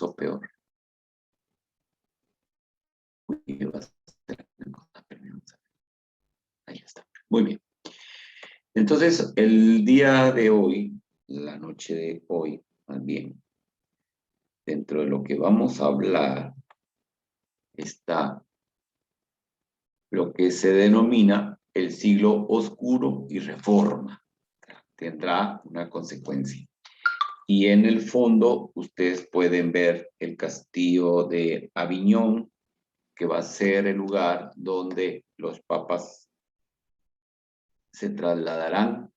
o peor. Ahí está. Muy bien. Entonces, el día de hoy, la noche de hoy, más bien, dentro de lo que vamos a hablar, está lo que se denomina el siglo oscuro y reforma. Tendrá una consecuencia. Y en el fondo, ustedes pueden ver el castillo de Aviñón, que va a ser el lugar donde los papas se trasladarán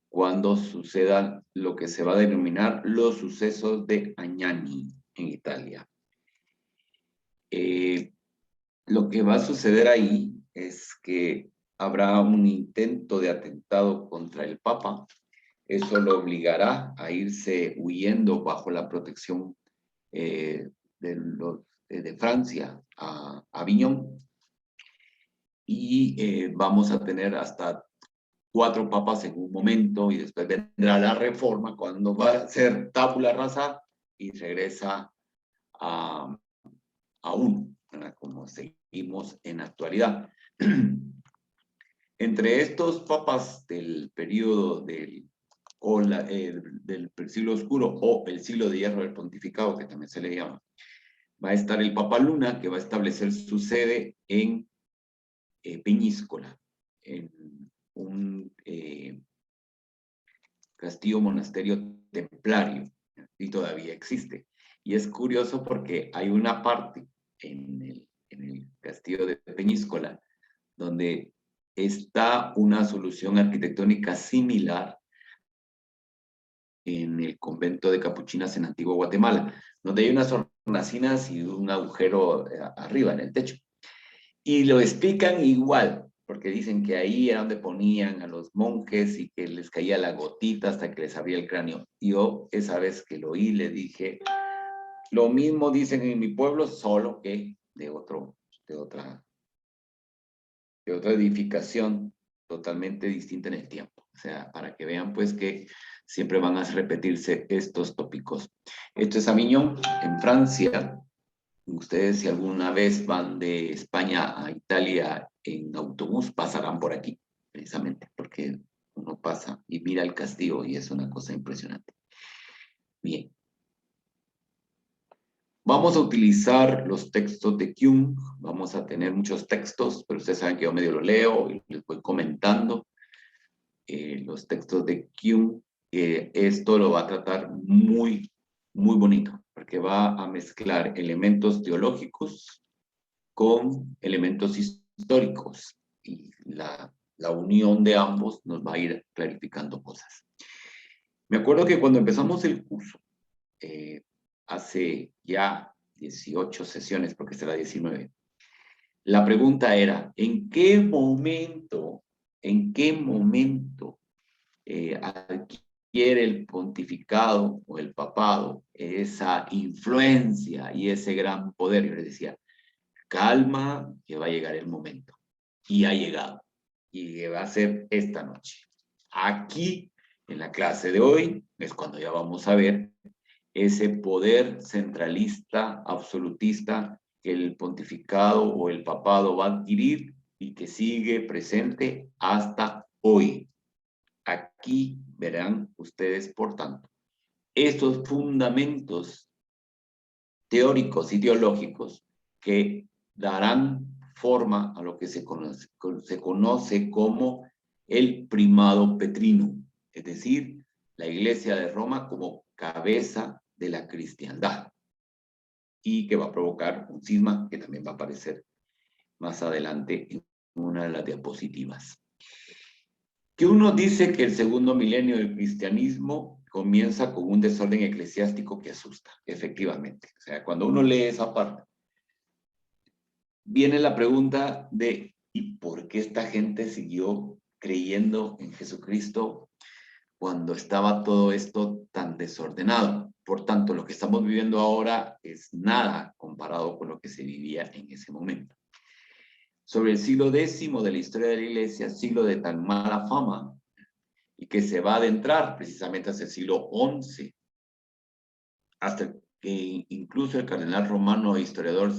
cuando suceda lo que se va a denominar los sucesos de Agnani en Italia. Lo que va a suceder ahí es que habrá un intento de atentado contra el Papa. Eso lo obligará a irse huyendo bajo la protección de Francia a Aviñón. Y vamos a tener hasta 4 papas en un momento, y después vendrá la reforma cuando va a ser tabula rasa y regresa a 1, como seguimos en la actualidad. Entre estos papas del periodo del siglo oscuro o el siglo de hierro del pontificado, que también se le llama, va a estar el Papa Luna, que va a establecer su sede en Peñíscola, en un castillo monasterio templario, y todavía existe. Y es curioso porque hay una parte en el castillo de Peñíscola donde está una solución arquitectónica similar en el convento de capuchinas en Antigua Guatemala, donde hay unas hornacinas y un agujero arriba en el techo. Y lo explican igual, porque dicen que ahí era donde ponían a los monjes y que les caía la gotita hasta que les abría el cráneo. Yo esa vez que lo oí le dije, lo mismo dicen en mi pueblo, solo que de otra edificación totalmente distinta en el tiempo. O sea, para que vean pues que siempre van a repetirse estos tópicos. Esto es Aviñón, en Francia. Ustedes si alguna vez van de España a Italia en autobús, pasarán por aquí, precisamente, porque uno pasa y mira el castillo y es una cosa impresionante. Bien. Vamos a utilizar los textos de Kuhn. Vamos a tener muchos textos, pero ustedes saben que yo medio lo leo y les voy comentando los textos de Kuhn. Esto lo va a tratar muy, muy bonito, porque va a mezclar elementos teológicos con elementos históricos, y la unión de ambos nos va a ir clarificando cosas. Me acuerdo que cuando empezamos el curso, hace ya 18 sesiones, porque será 19, la pregunta era, ¿en qué momento adquiere el pontificado o el papado esa influencia y ese gran poder? Yo les decía, calma, que va a llegar el momento. Y ha llegado. Y va a ser esta noche. Aquí, en la clase de hoy, es cuando ya vamos a ver ese poder centralista, absolutista, que el pontificado o el papado va a adquirir y que sigue presente hasta hoy. Aquí verán ustedes, por tanto, estos fundamentos teóricos, ideológicos, que darán forma a lo que se conoce como el primado petrino, es decir, la Iglesia de Roma como cabeza de la cristiandad, y que va a provocar un cisma que también va a aparecer más adelante en una de las diapositivas. Que uno dice que el segundo milenio del cristianismo comienza con un desorden eclesiástico que asusta, efectivamente. O sea, cuando uno lee esa parte, viene la pregunta de ¿y por qué esta gente siguió creyendo en Jesucristo cuando estaba todo esto tan desordenado? Por tanto, lo que estamos viviendo ahora es nada comparado con lo que se vivía en ese momento. Sobre el siglo X de la historia de la Iglesia, siglo de tan mala fama, y que se va a adentrar precisamente hacia el siglo XI, hasta el que incluso el cardenal romano e historiador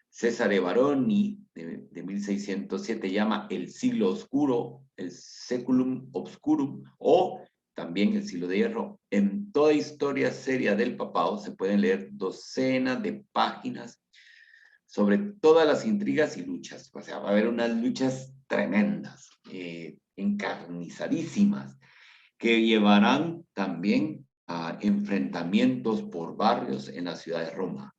Cesare Baroni, de 1607, llama el siglo oscuro, el seculum obscurum, o también el siglo de hierro. En toda historia seria del papado se pueden leer docenas de páginas sobre todas las intrigas y luchas. O sea, va a haber unas luchas tremendas, encarnizadísimas, que llevarán también a enfrentamientos por barrios en la ciudad de Roma.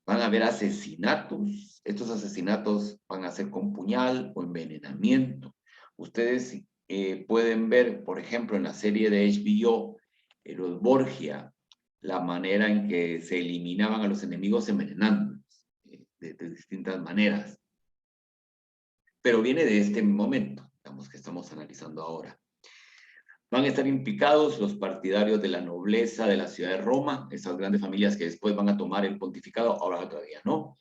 Van a haber asesinatos. Estos asesinatos van a ser con puñal o envenenamiento. Ustedes pueden ver, por ejemplo, en la serie de HBO, los Borgia, la manera en que se eliminaban a los enemigos envenenándolos de distintas maneras. Pero viene de este momento, digamos, que estamos analizando ahora. Van a estar implicados los partidarios de la nobleza de la ciudad de Roma, esas grandes familias que después van a tomar el pontificado, ahora todavía no.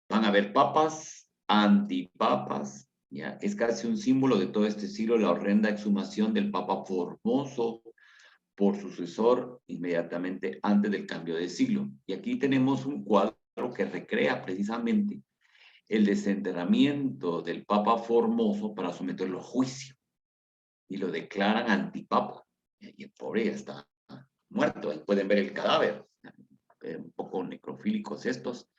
Van a haber papas, antipapas, ¿ya? Es casi un símbolo de todo este siglo, la horrenda exhumación del Papa Formoso por su sucesor inmediatamente antes del cambio de siglo. Y aquí tenemos un cuadro que recrea precisamente el desenterramiento del Papa Formoso para someterlo a juicio. Y lo declaran antipapa. Y el pobre ya está muerto. Ahí pueden ver el cadáver. Un poco necrofílicos estos.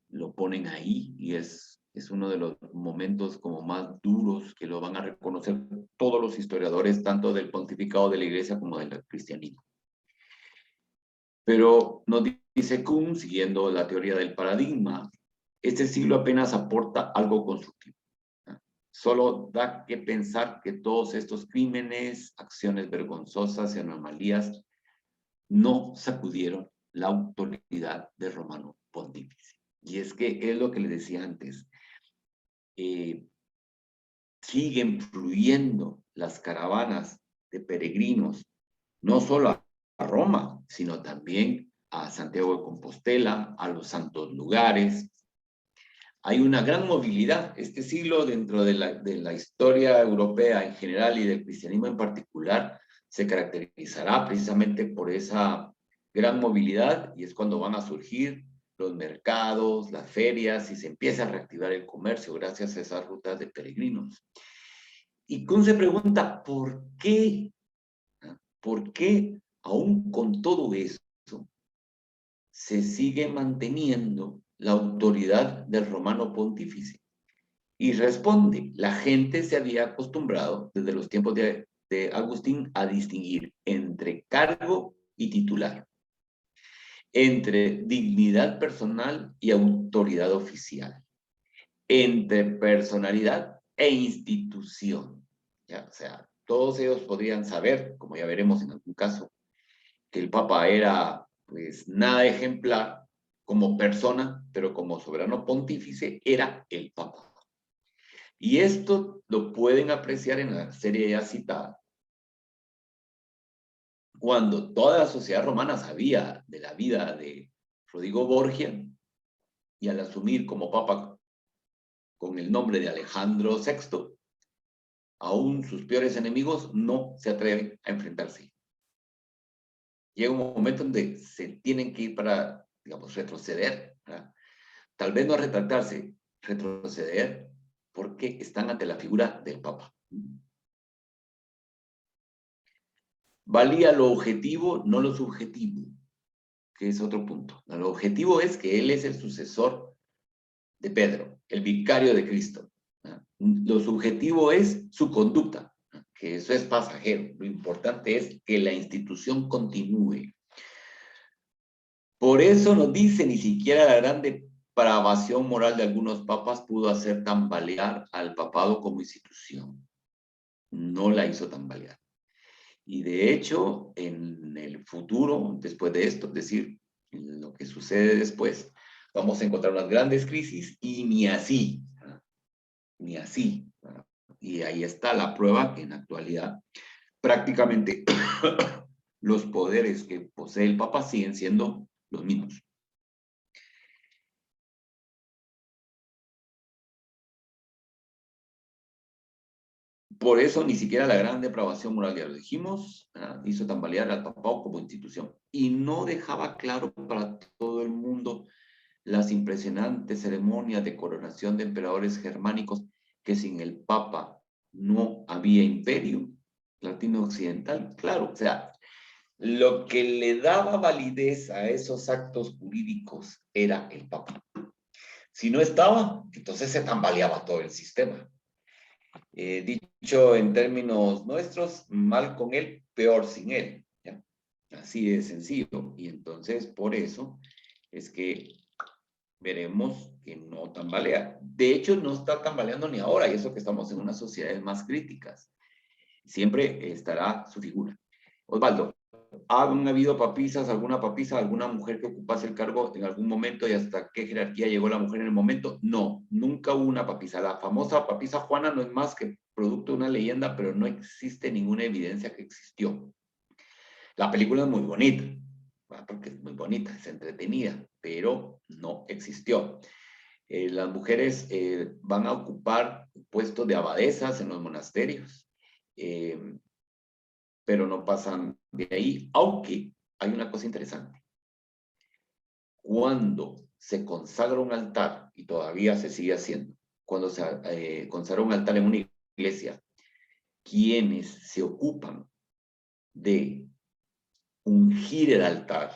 Lo ponen ahí y es uno de los momentos como más duros que lo van a reconocer todos los historiadores, tanto del pontificado de la iglesia como del cristianismo. Pero nos dice Kuhn, siguiendo la teoría del paradigma, este siglo apenas aporta algo constructivo. Solo da que pensar que todos estos crímenes, acciones vergonzosas y anomalías no sacudieron la autoridad del romano pontífice. Y es que es lo que les decía antes. Siguen fluyendo las caravanas de peregrinos, no solo a Roma, sino también a Santiago de Compostela, a los santos lugares. Hay una gran movilidad. Este siglo, dentro de la historia europea en general y del cristianismo en particular, se caracterizará precisamente por esa gran movilidad, y es cuando van a surgir los mercados, las ferias, y se empieza a reactivar el comercio gracias a esas rutas de peregrinos. Y Kuhn se pregunta, ¿por qué? ¿Por qué, aún con todo eso, se sigue manteniendo la autoridad del romano pontífice? Y responde, la gente se había acostumbrado desde los tiempos de Agustín a distinguir entre cargo y titular, entre dignidad personal y autoridad oficial, entre personalidad e institución. ¿Ya? O sea, todos ellos podrían saber, como ya veremos en algún caso, que el Papa era pues nada ejemplar como persona, pero como soberano pontífice era el Papa. Y esto lo pueden apreciar en la serie ya citada, cuando toda la sociedad romana sabía de la vida de Rodrigo Borgia, y al asumir como papa con el nombre de Alejandro VI, aún sus peores enemigos no se atreven a enfrentarse. Llega un momento donde se tienen que ir para, digamos, retroceder, ¿verdad? Tal vez no retractarse, retroceder, porque están ante la figura del Papa. Valía lo objetivo, no lo subjetivo, que es otro punto. Lo objetivo es que él es el sucesor de Pedro, el vicario de Cristo. Lo subjetivo es su conducta, que eso es pasajero. Lo importante es que la institución continúe. Por eso nos dice, ni siquiera la gran depravación moral de algunos papas pudo hacer tambalear al papado como institución. No la hizo tambalear. Y de hecho, en el futuro, después de esto, es decir, lo que sucede después, vamos a encontrar unas grandes crisis y ni así, ni así. Y ahí está la prueba que en la actualidad prácticamente los poderes que posee el Papa siguen siendo los mismos. Por eso ni siquiera la gran depravación moral, ya lo dijimos, hizo tambalear al papado como institución. Y no dejaba claro para todo el mundo las impresionantes ceremonias de coronación de emperadores germánicos, que sin el Papa no había imperio latino-occidental. Claro, o sea, lo que le daba validez a esos actos jurídicos era el Papa. Si no estaba, entonces se tambaleaba todo el sistema. Dicho en términos nuestros, mal con él, peor sin él. ¿Ya? Así de sencillo. Y entonces, por eso es que veremos que no tambalea. De hecho, no está tambaleando ni ahora, y eso que estamos en unas sociedades más críticas. Siempre estará su figura. Osvaldo, ¿han habido papisas, alguna papisa, alguna mujer que ocupase el cargo en algún momento y hasta qué jerarquía llegó la mujer en el momento? No, nunca hubo una papisa. La famosa papisa Juana no es más que producto de una leyenda, pero no existe ninguna evidencia que existió. La película es muy bonita, porque es muy bonita, es entretenida, pero no existió. Las mujeres van a ocupar puestos de abadesas en los monasterios, pero no pasan de ahí, aunque hay una cosa interesante. Cuando se consagra un altar, y todavía se sigue haciendo, cuando se consagra un altar en una iglesia, quienes se ocupan de ungir el altar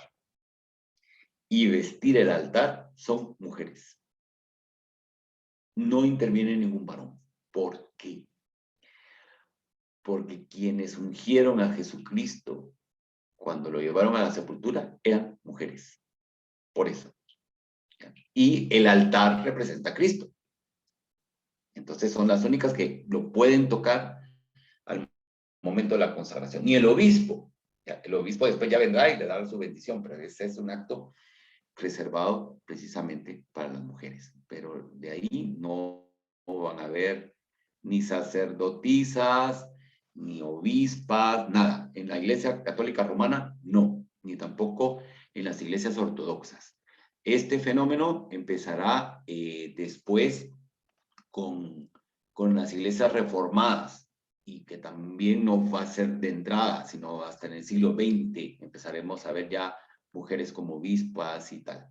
y vestir el altar son mujeres. No interviene ningún varón. ¿Por qué? Porque quienes ungieron a Jesucristo cuando lo llevaron a la sepultura eran mujeres. Por eso. Y el altar representa a Cristo. Entonces son las únicas que lo pueden tocar al momento de la consagración. Ni el obispo. El obispo después ya vendrá y le dará su bendición, pero ese es un acto reservado precisamente para las mujeres. Pero de ahí no van a haber ni sacerdotisas, ni obispas, nada. En la Iglesia Católica Romana, no, ni tampoco en las iglesias ortodoxas. Este fenómeno empezará después con las iglesias reformadas, y que también no va a ser de entrada, sino hasta en el siglo XX empezaremos a ver ya mujeres como obispas y tal.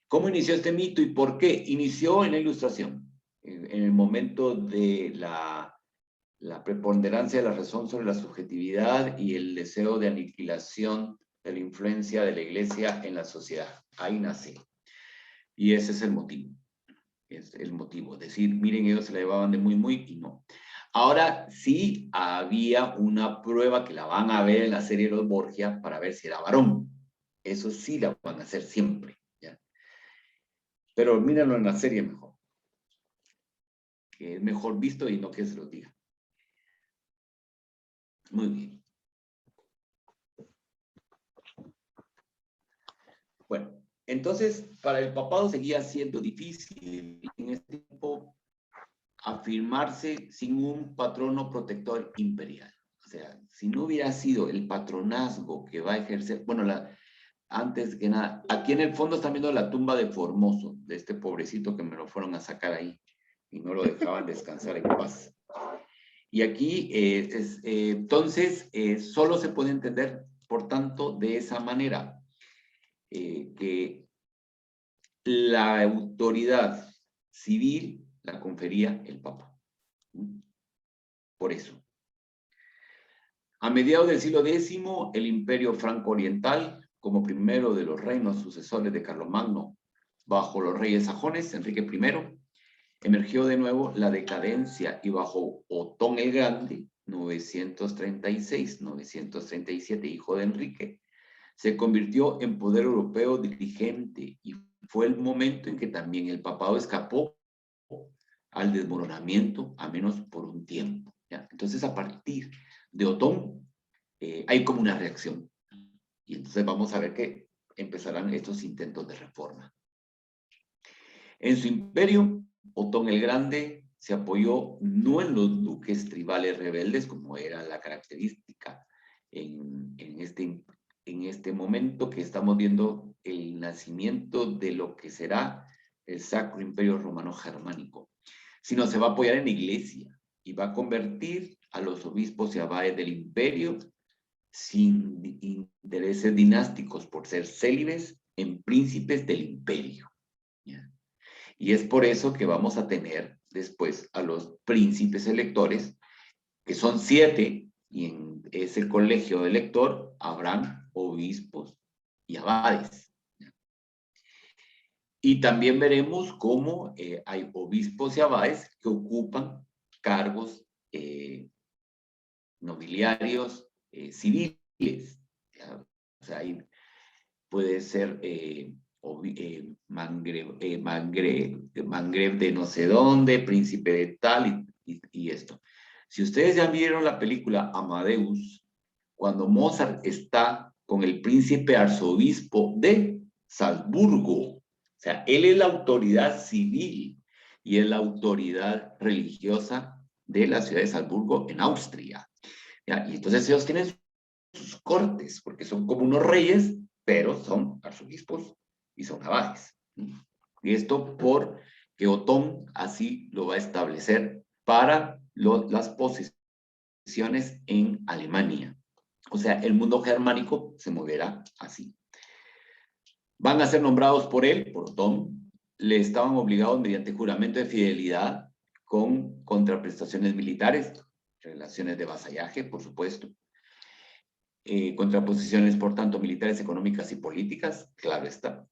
¿Cómo inició este mito y por qué? Inició en la Ilustración, en el momento de la preponderancia de la razón sobre la subjetividad y el deseo de aniquilación de la influencia de la iglesia en la sociedad. Ahí nace. Y ese es el motivo. Es el motivo. Decir, miren, ellos se la llevaban de muy, muy, y no. Ahora sí había una prueba que la van a ver en la serie Los Borgia para ver si era varón. Eso sí la van a hacer siempre. ¿Ya? Pero mírenlo en la serie mejor. Que es mejor visto y no que se lo diga. Muy bien. Bueno, entonces para el papado seguía siendo difícil en este tiempo afirmarse sin un patrono protector imperial. O sea, si no hubiera sido el patronazgo que va a ejercer, bueno, antes que nada, aquí en el fondo están viendo la tumba de Formoso, de este pobrecito que me lo fueron a sacar ahí y no lo dejaban descansar en paz. Y aquí, entonces, solo se puede entender, por tanto, de esa manera, que la autoridad civil la confería el Papa. Por eso. A mediados del siglo X, el Imperio Franco-Oriental, como primero de los reinos sucesores de Carlomagno, bajo los reyes sajones, Enrique I, emergió de nuevo la decadencia y bajo Otón el Grande, 936-937, hijo de Enrique, se convirtió en poder europeo dirigente y fue el momento en que también el papado escapó al desmoronamiento, a menos por un tiempo. ¿Ya? Entonces, a partir de Otón, hay como una reacción. Y entonces vamos a ver que empezarán estos intentos de reforma. En su imperio, Otón el Grande se apoyó no en los duques tribales rebeldes, como era la característica en este momento que estamos viendo el nacimiento de lo que será el Sacro Imperio Romano Germánico, sino se va a apoyar en la iglesia. y va a convertir a los obispos y abades del imperio sin intereses dinásticos por ser célibes en príncipes del imperio. ¿Ya? Y es por eso que vamos a tener después a los príncipes electores, que son 7, y en ese colegio de elector habrán obispos y abades. Y también veremos cómo hay obispos y abades que ocupan cargos nobiliarios civiles. ¿Ya? O sea, ahí puede ser Mangrev de no sé dónde, príncipe de tal y esto. Si ustedes ya vieron la película Amadeus, cuando Mozart está con el príncipe arzobispo de Salzburgo, o sea, él es la autoridad civil y es la autoridad religiosa de la ciudad de Salzburgo en Austria. ¿Ya? Y entonces ellos tienen sus cortes, porque son como unos reyes, pero son arzobispos y son abades. Y esto porque Otón así lo va a establecer para las posesiones en Alemania. O sea, el mundo germánico se moverá así. Van a ser nombrados por él, por Otón. Le estaban obligados mediante juramento de fidelidad con contraprestaciones militares, relaciones de vasallaje, por supuesto. Contraposiciones, por tanto, militares, económicas y políticas, claro está.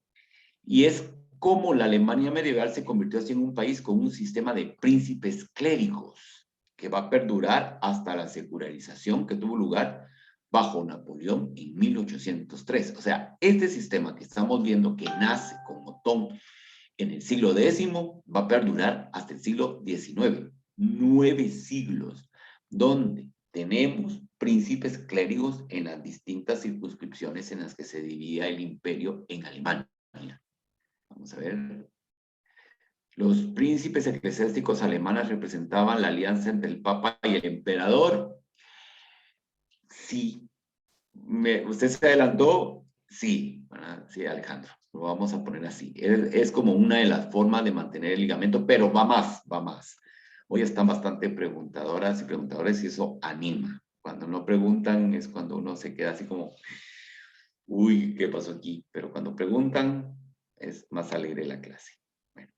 Y es como la Alemania medieval se convirtió así en un país con un sistema de príncipes clérigos que va a perdurar hasta la secularización que tuvo lugar bajo Napoleón en 1803. O sea, este sistema que estamos viendo que nace con Otón en el siglo X va a perdurar hasta el siglo XIX. 9 siglos, donde tenemos príncipes clérigos en las distintas circunscripciones en las que se dividía el imperio en Alemania. Vamos a ver. Los príncipes eclesiásticos alemanes representaban la alianza entre el Papa y el emperador. Sí. ¿Usted se adelantó? Sí. Sí, Alejandro. Lo vamos a poner así. Es como una de las formas de mantener el ligamento, pero va más, va más. Hoy están bastante preguntadoras y preguntadores y eso anima. Cuando no preguntan es cuando uno se queda así como, uy, ¿qué pasó aquí? Pero cuando preguntan es más alegre la clase. Bueno,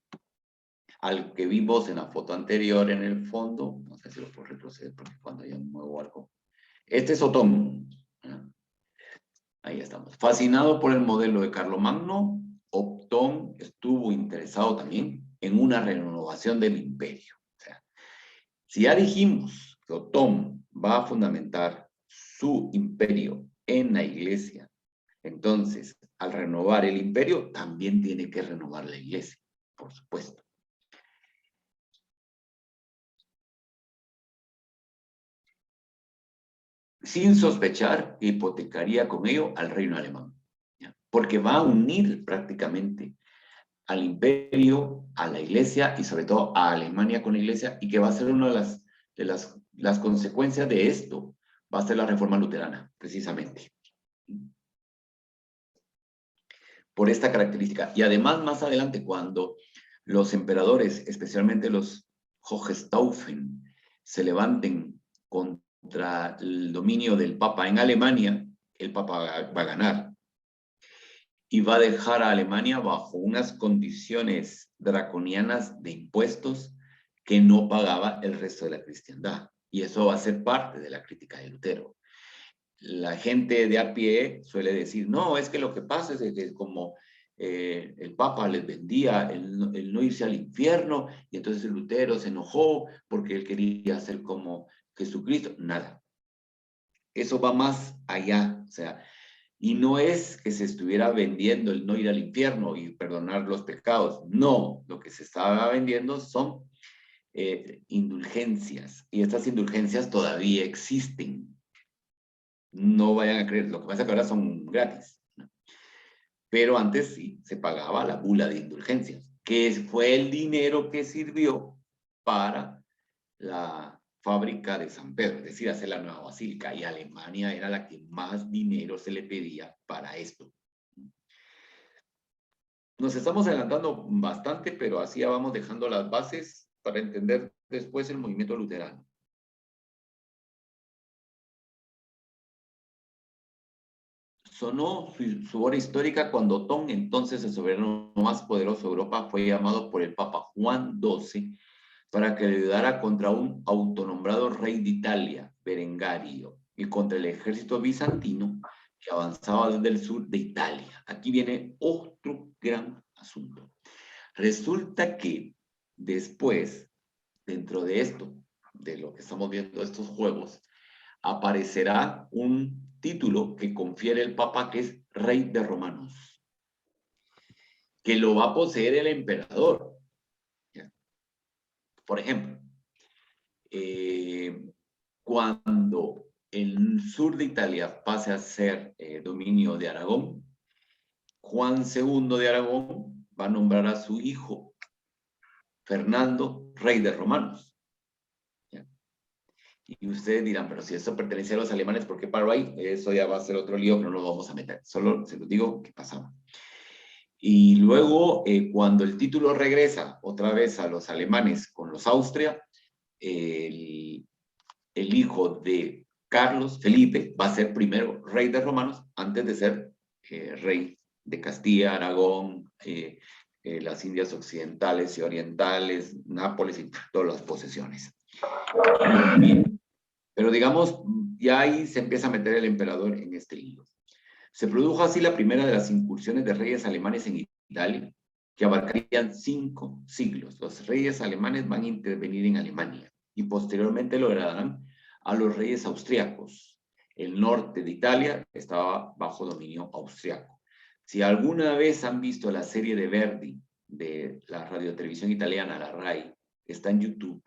al que vimos en la foto anterior en el fondo, no sé si lo puedo retroceder porque cuando ya muevo algo. Este es Otón. Ahí estamos. Fascinado por el modelo de Carlomagno, Otón estuvo interesado también en una renovación del imperio. O sea, si ya dijimos que Otón va a fundamentar su imperio en la iglesia, entonces, al renovar el imperio, también tiene que renovar la iglesia, por supuesto. Sin sospechar que hipotecaría con ello al reino alemán, ¿ya? Porque va a unir prácticamente al imperio, a la iglesia y sobre todo a Alemania con la iglesia, y que va a ser una de las consecuencias de esto, va a ser la reforma luterana, precisamente. Por esta característica. Y además, más adelante, cuando los emperadores, especialmente los Hohenstaufen, se levanten contra el dominio del Papa en Alemania, el Papa va a ganar. Y va a dejar a Alemania bajo unas condiciones draconianas de impuestos que no pagaba el resto de la cristiandad. Y eso va a ser parte de la crítica de Lutero. La gente de a pie suele decir, no, es que lo que pasa es que como el Papa les vendía el no irse al infierno, y entonces el Lutero se enojó porque él quería ser como Jesucristo. Nada. Eso va más allá. O sea, y no es que se estuviera vendiendo el no ir al infierno y perdonar los pecados. No, lo que se estaba vendiendo son indulgencias. Y estas indulgencias todavía existen. No vayan a creer, lo que pasa es que ahora son gratis, ¿no? Pero antes sí se pagaba la bula de indulgencias, que fue el dinero que sirvió para la fábrica de San Pedro, es decir, hacer la nueva basílica, y Alemania era la que más dinero se le pedía para esto. Nos estamos adelantando bastante, pero así ya vamos dejando las bases para entender después el movimiento luterano. sonó su hora histórica cuando Otón, entonces el soberano más poderoso de Europa, fue llamado por el Papa Juan XII para que le ayudara contra un autonombrado rey de Italia, Berengario, y contra el ejército bizantino que avanzaba desde el sur de Italia. Aquí viene otro gran asunto. Resulta que después, dentro de esto, de lo que estamos viendo, estos juegos, aparecerá un título que confiere el Papa, que es Rey de Romanos, que lo va a poseer el emperador. Por ejemplo, cuando el sur de Italia pase a ser dominio de Aragón, Juan II de Aragón va a nombrar a su hijo Fernando rey de Romanos. ¿Ya? Y ustedes dirán, pero si esto pertenece a los alemanes, ¿por qué paro ahí? Eso ya va a ser otro lío, pero no lo vamos a meter. Solo se los digo que pasaba. Y luego, cuando el título regresa otra vez a los alemanes con los Austria, el hijo de Carlos, Felipe, va a ser primero rey de Romanos antes de ser rey de Castilla, Aragón, las Indias occidentales y orientales, Nápoles y todas las posesiones. Bien. Pero digamos, ya ahí se empieza a meter el emperador en este lío. Se produjo así la primera de las incursiones de reyes alemanes en Italia, que abarcarían 5 siglos. Los reyes alemanes van a intervenir en Alemania y posteriormente lo heredarán a los reyes austriacos. El norte de Italia estaba bajo dominio austriaco. Si alguna vez han visto la serie de Verdi de la radiotelevisión italiana, la RAI, está en YouTube,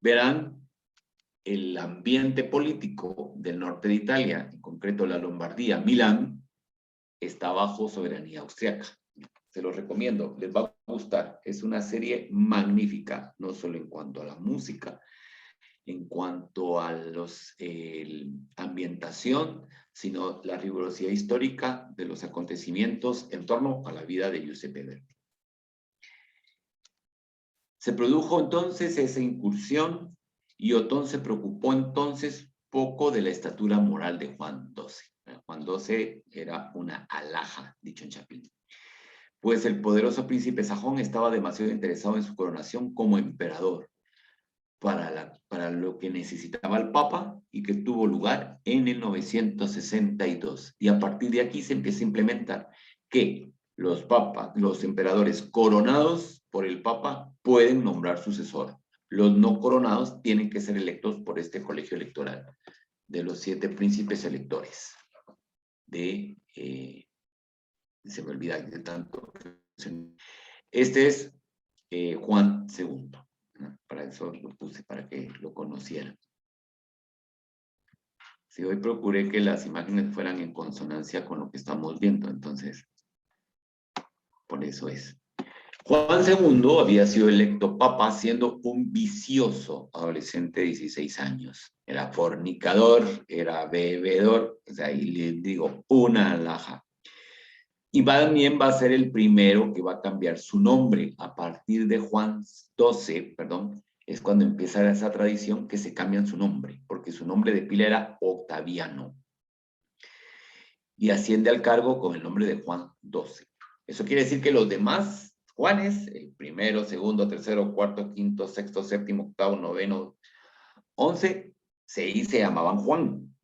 verán el ambiente político del norte de Italia, en concreto la Lombardía, Milán, está bajo soberanía austriaca. Se los recomiendo, les va a gustar. Es una serie magnífica, no solo en cuanto a la música, en cuanto a los ambientación, sino la rigurosidad histórica de los acontecimientos en torno a la vida de Giuseppe Verdi. Se produjo entonces esa incursión y Otón se preocupó entonces poco de la estatura moral de Juan XII. Juan XII era una alhaja, dicho en Chapín, pues el poderoso príncipe sajón estaba demasiado interesado en su coronación como emperador para lo que necesitaba el Papa y que tuvo lugar en el 962. Y a partir de aquí se empieza a implementar que los emperadores coronados por el Papa pueden nombrar sucesor. Los no coronados tienen que ser electos por este colegio electoral de los 7 príncipes electores se me olvida de tanto. Este es Juan II. ¿No? Para eso lo puse, para que lo conocieran. Sí, hoy procuré que las imágenes fueran en consonancia con lo que estamos viendo, entonces, por eso es. Juan II había sido electo papa siendo un vicioso adolescente de 16 años. Era fornicador, era bebedor, o sea, ahí les digo, una alhaja. Y también va a ser el primero que va a cambiar su nombre. A partir de Juan XII, perdón, es cuando empieza esa tradición que se cambian su nombre, porque su nombre de pila era Octaviano. Y asciende al cargo con el nombre de Juan XII. Eso quiere decir que los demás Juanes, el primero, segundo, tercero, cuarto, quinto, sexto, séptimo, octavo, noveno, 11, se llamaban Juan.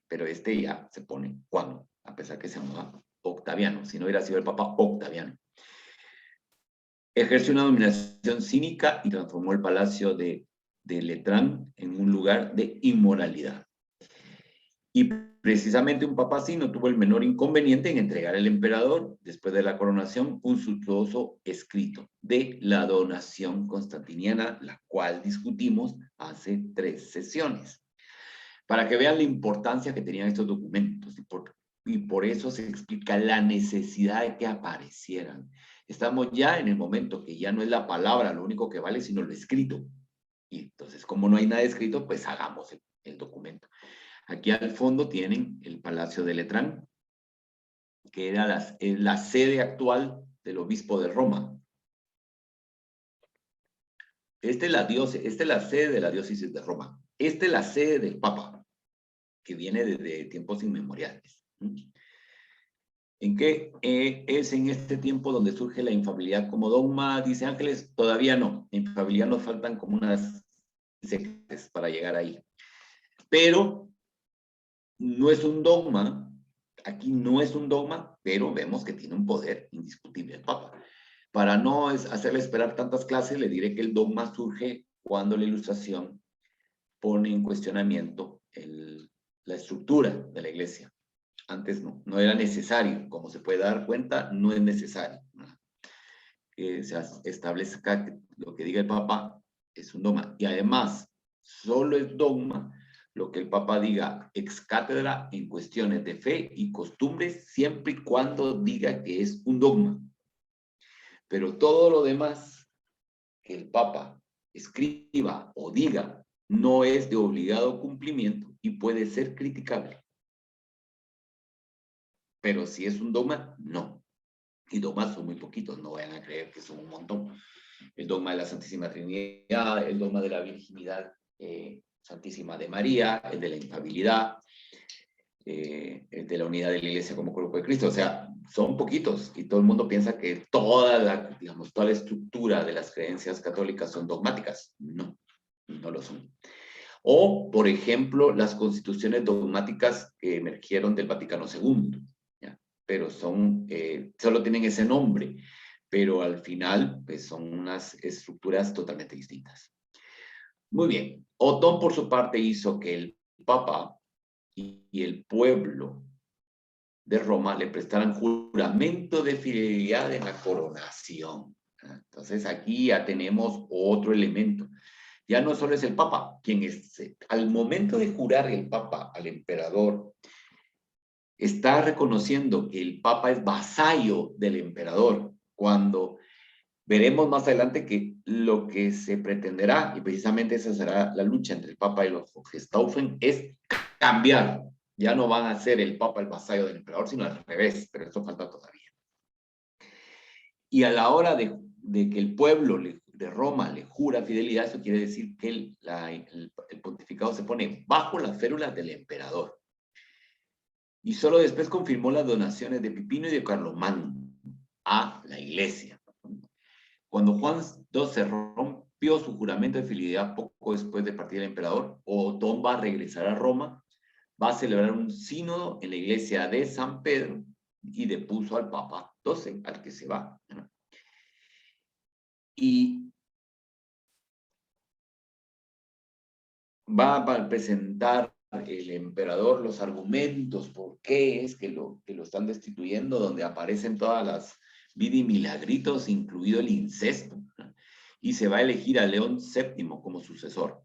Pero este ya se pone Juan, a pesar que se llamaba Octaviano, si no hubiera sido el Papa Octaviano. Ejerció una dominación cínica y transformó el palacio de Letrán en un lugar de inmoralidad. Y precisamente un papa así no tuvo el menor inconveniente en entregar al emperador, después de la coronación, un suntuoso escrito de la donación constantiniana, la cual discutimos hace 3 sesiones, para que vean la importancia que tenían estos documentos y por eso se explica la necesidad de que aparecieran. Estamos ya en el momento que ya no es la palabra lo único que vale, sino lo escrito. Y entonces, como no hay nada escrito, pues hagamos el documento. Aquí al fondo tienen el Palacio de Letrán, que era la sede actual del obispo de Roma. Esta es la sede de la diócesis de Roma. Esta es la sede del Papa, que viene desde tiempos inmemoriales. ¿En qué es en este tiempo donde surge la infalibilidad como dogma? Dice Ángeles, todavía no. En infalibilidad nos faltan como unas sectas para llegar ahí. Pero no es un dogma, aquí no es un dogma, pero vemos que tiene un poder indiscutible el Papa. Para no hacerle esperar tantas clases, le diré que el dogma surge cuando la Ilustración pone en cuestionamiento la estructura de la Iglesia. Antes no era necesario. Como se puede dar cuenta, no es necesario. Que se establezca que lo que diga el Papa es un dogma. Y además, solo es dogma lo que el Papa diga ex cátedra en cuestiones de fe y costumbres, siempre y cuando diga que es un dogma. Pero todo lo demás que el Papa escriba o diga no es de obligado cumplimiento y puede ser criticable. Pero si es un dogma, no. Y dogmas son muy poquitos, no vayan a creer que son un montón. El dogma de la Santísima Trinidad, el dogma de la Virginidad Santísima de María, el de la infabilidad, el de la unidad de la Iglesia como cuerpo de Cristo. O sea, son poquitos y todo el mundo piensa que toda la estructura de las creencias católicas son dogmáticas. No, no lo son. O, por ejemplo, las constituciones dogmáticas que emergieron del Vaticano II, ¿ya? Pero solo tienen ese nombre, pero al final pues, son unas estructuras totalmente distintas. Muy bien. Otón, por su parte, hizo que el Papa y el pueblo de Roma le prestaran juramento de fidelidad en la coronación. Entonces, aquí ya tenemos otro elemento. Ya no solo es el Papa quien al momento de jurar el Papa al emperador, está reconociendo que el Papa es vasallo del emperador, cuando veremos más adelante que lo que se pretenderá, y precisamente esa será la lucha entre el Papa y los Hohenstaufen, es cambiar. Ya no van a ser el Papa el vasallo del emperador, sino al revés, pero esto falta todavía. Y a la hora de que el pueblo de Roma le jura fidelidad, eso quiere decir que el pontificado se pone bajo las férulas del emperador. Y solo después confirmó las donaciones de Pipino y de Carlomagno a la iglesia. Cuando Juan II rompió su juramento de fidelidad poco después de partir el emperador, Otón va a regresar a Roma, va a celebrar un sínodo en la iglesia de San Pedro y depuso al Papa XII, al que se va. Y va a presentar el emperador los argumentos por qué es que lo están destituyendo, donde aparecen todas las vidimilagritos, incluido el incesto, y se va a elegir a León VII como sucesor.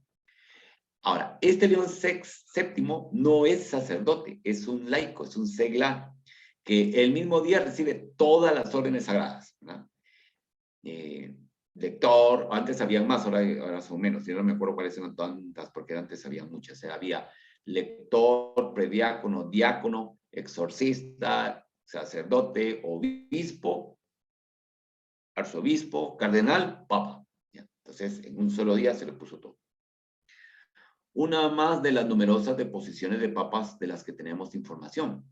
Ahora, este León VII no es sacerdote, es un laico, es un seglar, que el mismo día recibe todas las órdenes sagradas, ¿no? Lector, antes habían más, ahora son menos, yo no me acuerdo cuáles eran tantas, porque antes había muchas, había lector, prediácono, diácono, exorcista, sacerdote, obispo, arzobispo, cardenal, papa. ¿Ya? Entonces, en un solo día se le puso todo. Una más de las numerosas deposiciones de papas de las que tenemos información,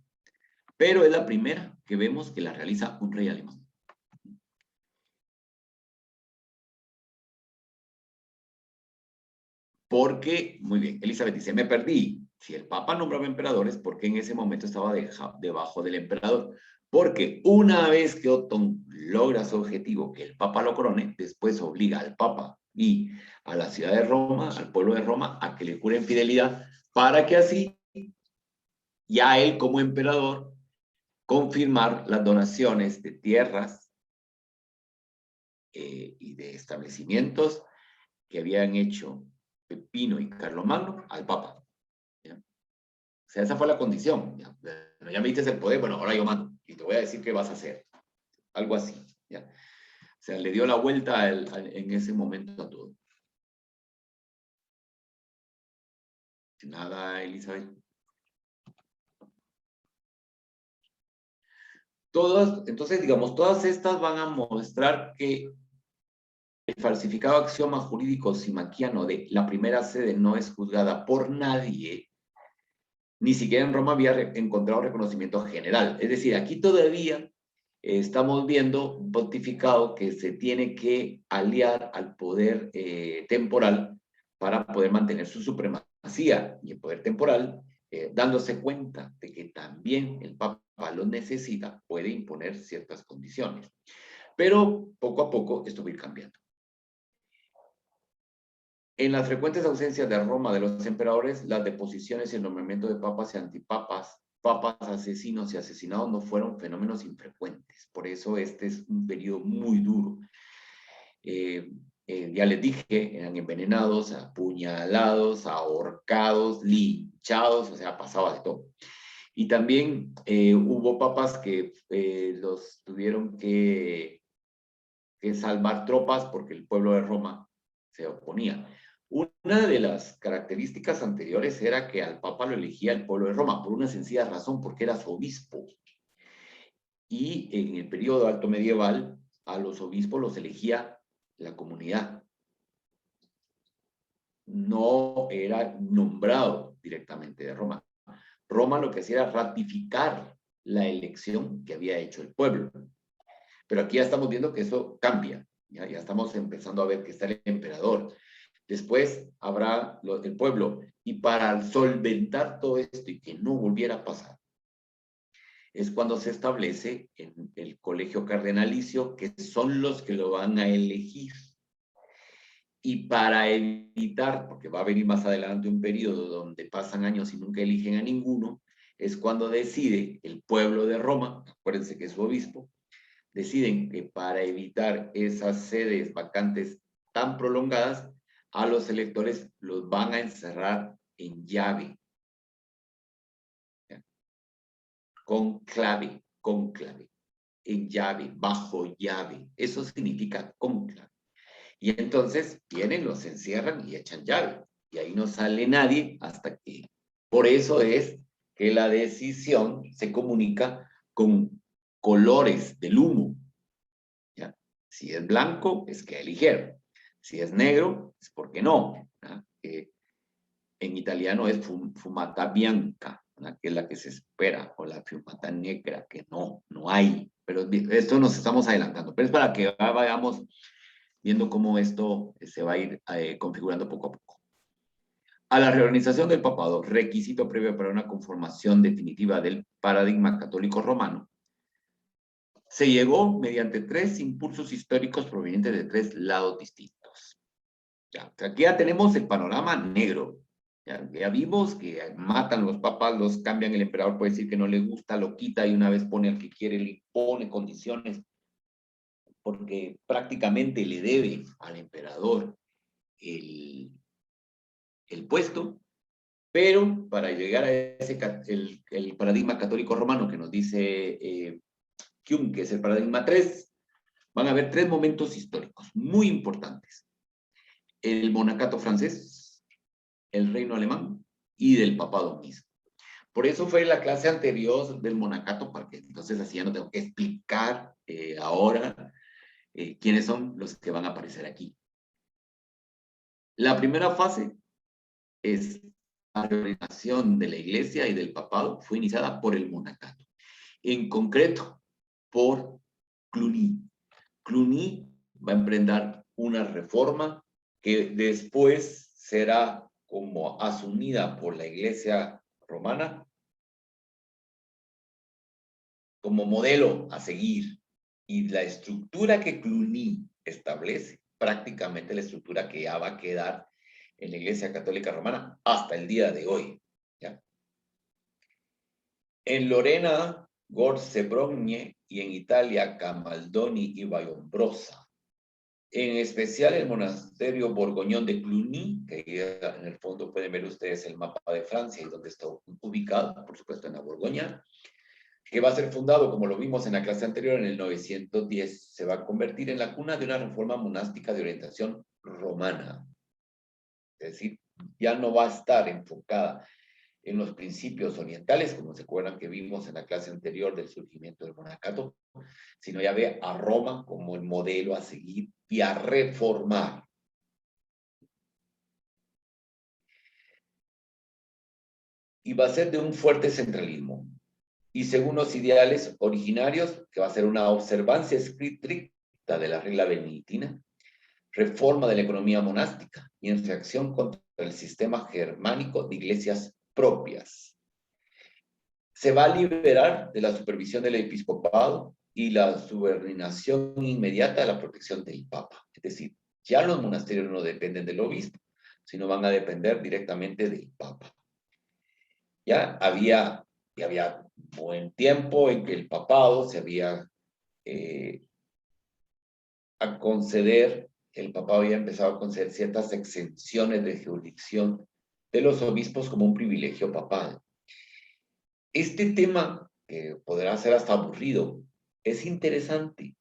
pero es la primera que vemos que la realiza un rey alemán. Porque, muy bien, Elizabeth dice, me perdí. Si el Papa nombraba emperadores, ¿por qué en ese momento estaba debajo del emperador? Porque una vez que Otón logra su objetivo, que el Papa lo corone, después obliga al Papa y a la ciudad de Roma, al pueblo de Roma, a que le juren fidelidad, para que así, ya él como emperador, confirmar las donaciones de tierras y de establecimientos que habían hecho Pipino y Carlomagno al Papa. ¿Ya? O sea, esa fue la condición. ¿Ya? Bueno, ya me diste el poder, bueno, ahora yo mando y te voy a decir qué vas a hacer. Algo así. ¿Ya? O sea, le dio la vuelta en ese momento a todo. Nada, Elizabeth. Entonces, digamos, todas estas van a mostrar que el falsificado axioma jurídico simaquiano de la primera sede no es juzgada por nadie ni siquiera en Roma había encontrado reconocimiento general. Es decir, aquí todavía estamos viendo un pontificado que se tiene que aliar al poder temporal para poder mantener su supremacía, y el poder temporal, dándose cuenta de que también el Papa lo necesita, puede imponer ciertas condiciones. Pero poco a poco esto va a ir cambiando. En las frecuentes ausencias de Roma de los emperadores, las deposiciones y el nombramiento de papas y antipapas, papas asesinos y asesinados no fueron fenómenos infrecuentes. Por eso este es un periodo muy duro. Ya les dije, eran envenenados, apuñalados, ahorcados, linchados, o sea, pasaba de todo. Y también hubo papas que los tuvieron que salvar tropas porque el pueblo de Roma se oponía. Una de las características anteriores era que al papa lo elegía el pueblo de Roma, por una sencilla razón, porque era su obispo. Y en el periodo alto medieval, a los obispos los elegía la comunidad. No era nombrado directamente de Roma. Roma lo que hacía era ratificar la elección que había hecho el pueblo. Pero aquí ya estamos viendo que eso cambia. Ya estamos empezando a ver que está el emperador. Después habrá el pueblo. Y para solventar todo esto y que no volviera a pasar, es cuando se establece en el colegio cardenalicio, que son los que lo van a elegir. Y para evitar, porque va a venir más adelante un periodo donde pasan años y nunca eligen a ninguno, es cuando decide el pueblo de Roma, acuérdense que es su obispo, deciden que para evitar esas sedes vacantes tan prolongadas, a los electores los van a encerrar en llave. ¿Ya? Con clave, en llave, bajo llave. Eso significa conclave. Y entonces vienen, los encierran y echan llave. Y ahí no sale nadie hasta que... Por eso es que la decisión se comunica con colores del humo. ¿Ya? Si es blanco, es que eligieron. Si es negro, es porque no. En italiano es fumata bianca, ¿verdad? Que es la que se espera, o la fumata negra, que no hay. Pero esto nos estamos adelantando. Pero es para que vayamos viendo cómo esto se va a ir configurando poco a poco. A la reorganización del papado, requisito previo para una conformación definitiva del paradigma católico romano, se llegó mediante 3 impulsos históricos provenientes de 3 lados distintos. Ya, aquí ya tenemos el panorama negro. Ya vimos que matan los papas, los cambian, el emperador puede decir que no le gusta, lo quita y una vez pone al que quiere, le impone condiciones, porque prácticamente le debe al emperador el puesto, pero para llegar a ese, el paradigma católico romano que nos dice Kuhn, que es el paradigma 3, van a haber 3 momentos históricos muy importantes. El monacato francés, el reino alemán y del papado mismo. Por eso fue la clase anterior del monacato, porque entonces así ya no tengo que explicar ahora quiénes son los que van a aparecer aquí. La primera fase es la reorganización de la iglesia y del papado, fue iniciada por el monacato. En concreto, por Cluny. Cluny va a emprender una reforma que después será como asumida por la iglesia romana como modelo a seguir. Y la estructura que Cluny establece, prácticamente la estructura que ya va a quedar en la Iglesia Católica Romana hasta el día de hoy. ¿Ya? En Lorena, Gorsebrogne, y en Italia, Camaldoni y Vallombrosa. En especial el monasterio Borgoñón de Cluny, que en el fondo pueden ver ustedes el mapa de Francia y donde está ubicado, por supuesto en la Borgoña, que va a ser fundado, como lo vimos en la clase anterior, en el 910. Se va a convertir en la cuna de una reforma monástica de orientación romana. Es decir, ya no va a estar enfocada en los principios orientales, como se acuerdan que vimos en la clase anterior del surgimiento del monacato, sino ya ve a Roma como el modelo a seguir y a reformar. y va a ser de un fuerte centralismo. Y según los ideales originarios, que va a ser una observancia estricta de la regla benedictina, reforma de la economía monástica y en reacción contra el sistema germánico de iglesias propias. Se va a liberar de la supervisión del episcopado y la subordinación inmediata a la protección del Papa. Es decir, ya los monasterios no dependen del obispo, sino van a depender directamente del Papa. Ya había buen tiempo en que el papado se había a conceder, el papado había empezado a conceder ciertas exenciones de jurisdicción de los obispos como un privilegio papal. Este tema, que podrá ser hasta aburrido, es interesante.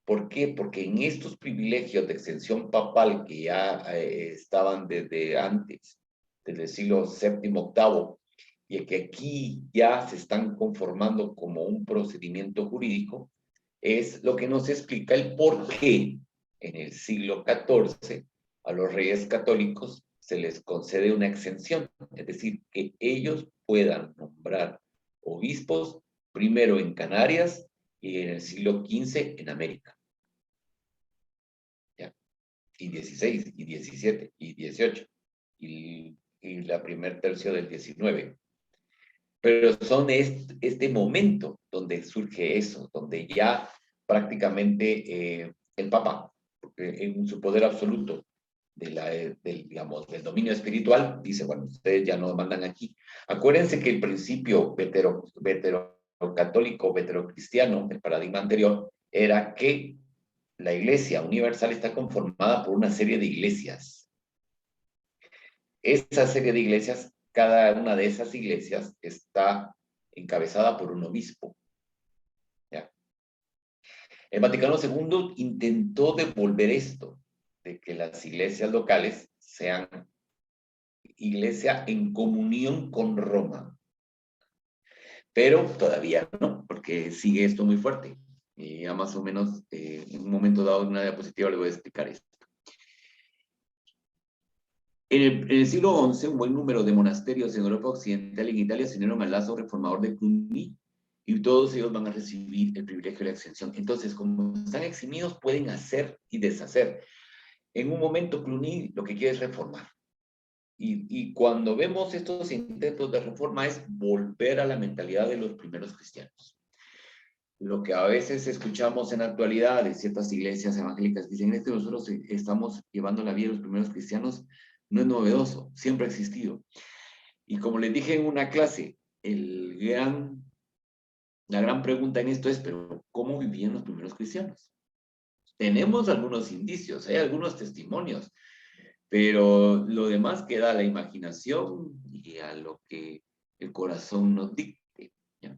¿Por qué? Porque en estos privilegios de exención papal que ya estaban desde antes, desde el siglo VII, VIII, y que aquí ya se están conformando como un procedimiento jurídico, es lo que nos explica el por qué en el siglo XIV a los reyes católicos se les concede una exención, es decir, que ellos puedan nombrar obispos primero en Canarias y en el siglo XV en América. ¿Ya? Y 16, y 17, y 18, y la primer tercio del 19. Pero son este momento donde surge eso, donde ya prácticamente el Papa, en su poder absoluto digamos, del dominio espiritual, dice, bueno, ustedes ya no mandan aquí. Acuérdense que el principio veterocatólico, veterocristiano, el paradigma anterior, era que la Iglesia universal está conformada por una serie de iglesias. Esa serie de iglesias, cada una de esas iglesias está encabezada por un obispo. ¿Ya? El Vaticano II intentó devolver esto, de que las iglesias locales sean iglesia en comunión con Roma. Pero todavía no, porque sigue esto muy fuerte. Y ya más o menos, en un momento dado, en una diapositiva les voy a explicar esto. En el siglo XI, un buen número de monasterios en Europa Occidental y en Italia se unieron al lazo reformador de Cluny y todos ellos van a recibir el privilegio de la exención. Entonces, como están eximidos, pueden hacer y deshacer. En un momento, Cluny lo que quiere es reformar. Y cuando vemos estos intentos de reforma es volver a la mentalidad de los primeros cristianos. Lo que a veces escuchamos en la actualidad de ciertas iglesias evangélicas dicen es que nosotros estamos llevando la vida de los primeros cristianos, no es novedoso, siempre ha existido. Y como les dije en una clase, la gran pregunta en esto es, pero ¿cómo vivían los primeros cristianos? Tenemos algunos indicios, hay algunos testimonios, pero lo demás queda a la imaginación y a lo que el corazón nos dicte. ¿Ya?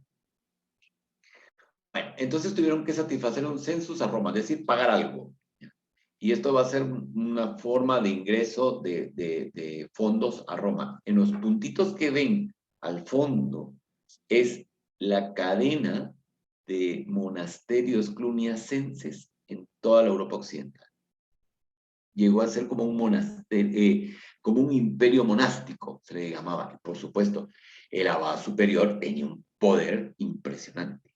Bueno, entonces tuvieron que satisfacer un census a Roma, es decir, pagar algo. ¿Ya? Y esto va a ser una forma de ingreso de fondos a Roma. En los puntitos que ven al fondo es la cadena de monasterios cluniacenses en toda la Europa occidental. Llegó a ser como un monasterio, como un imperio monástico, se le llamaba. Por supuesto, el abad superior tenía un poder impresionante.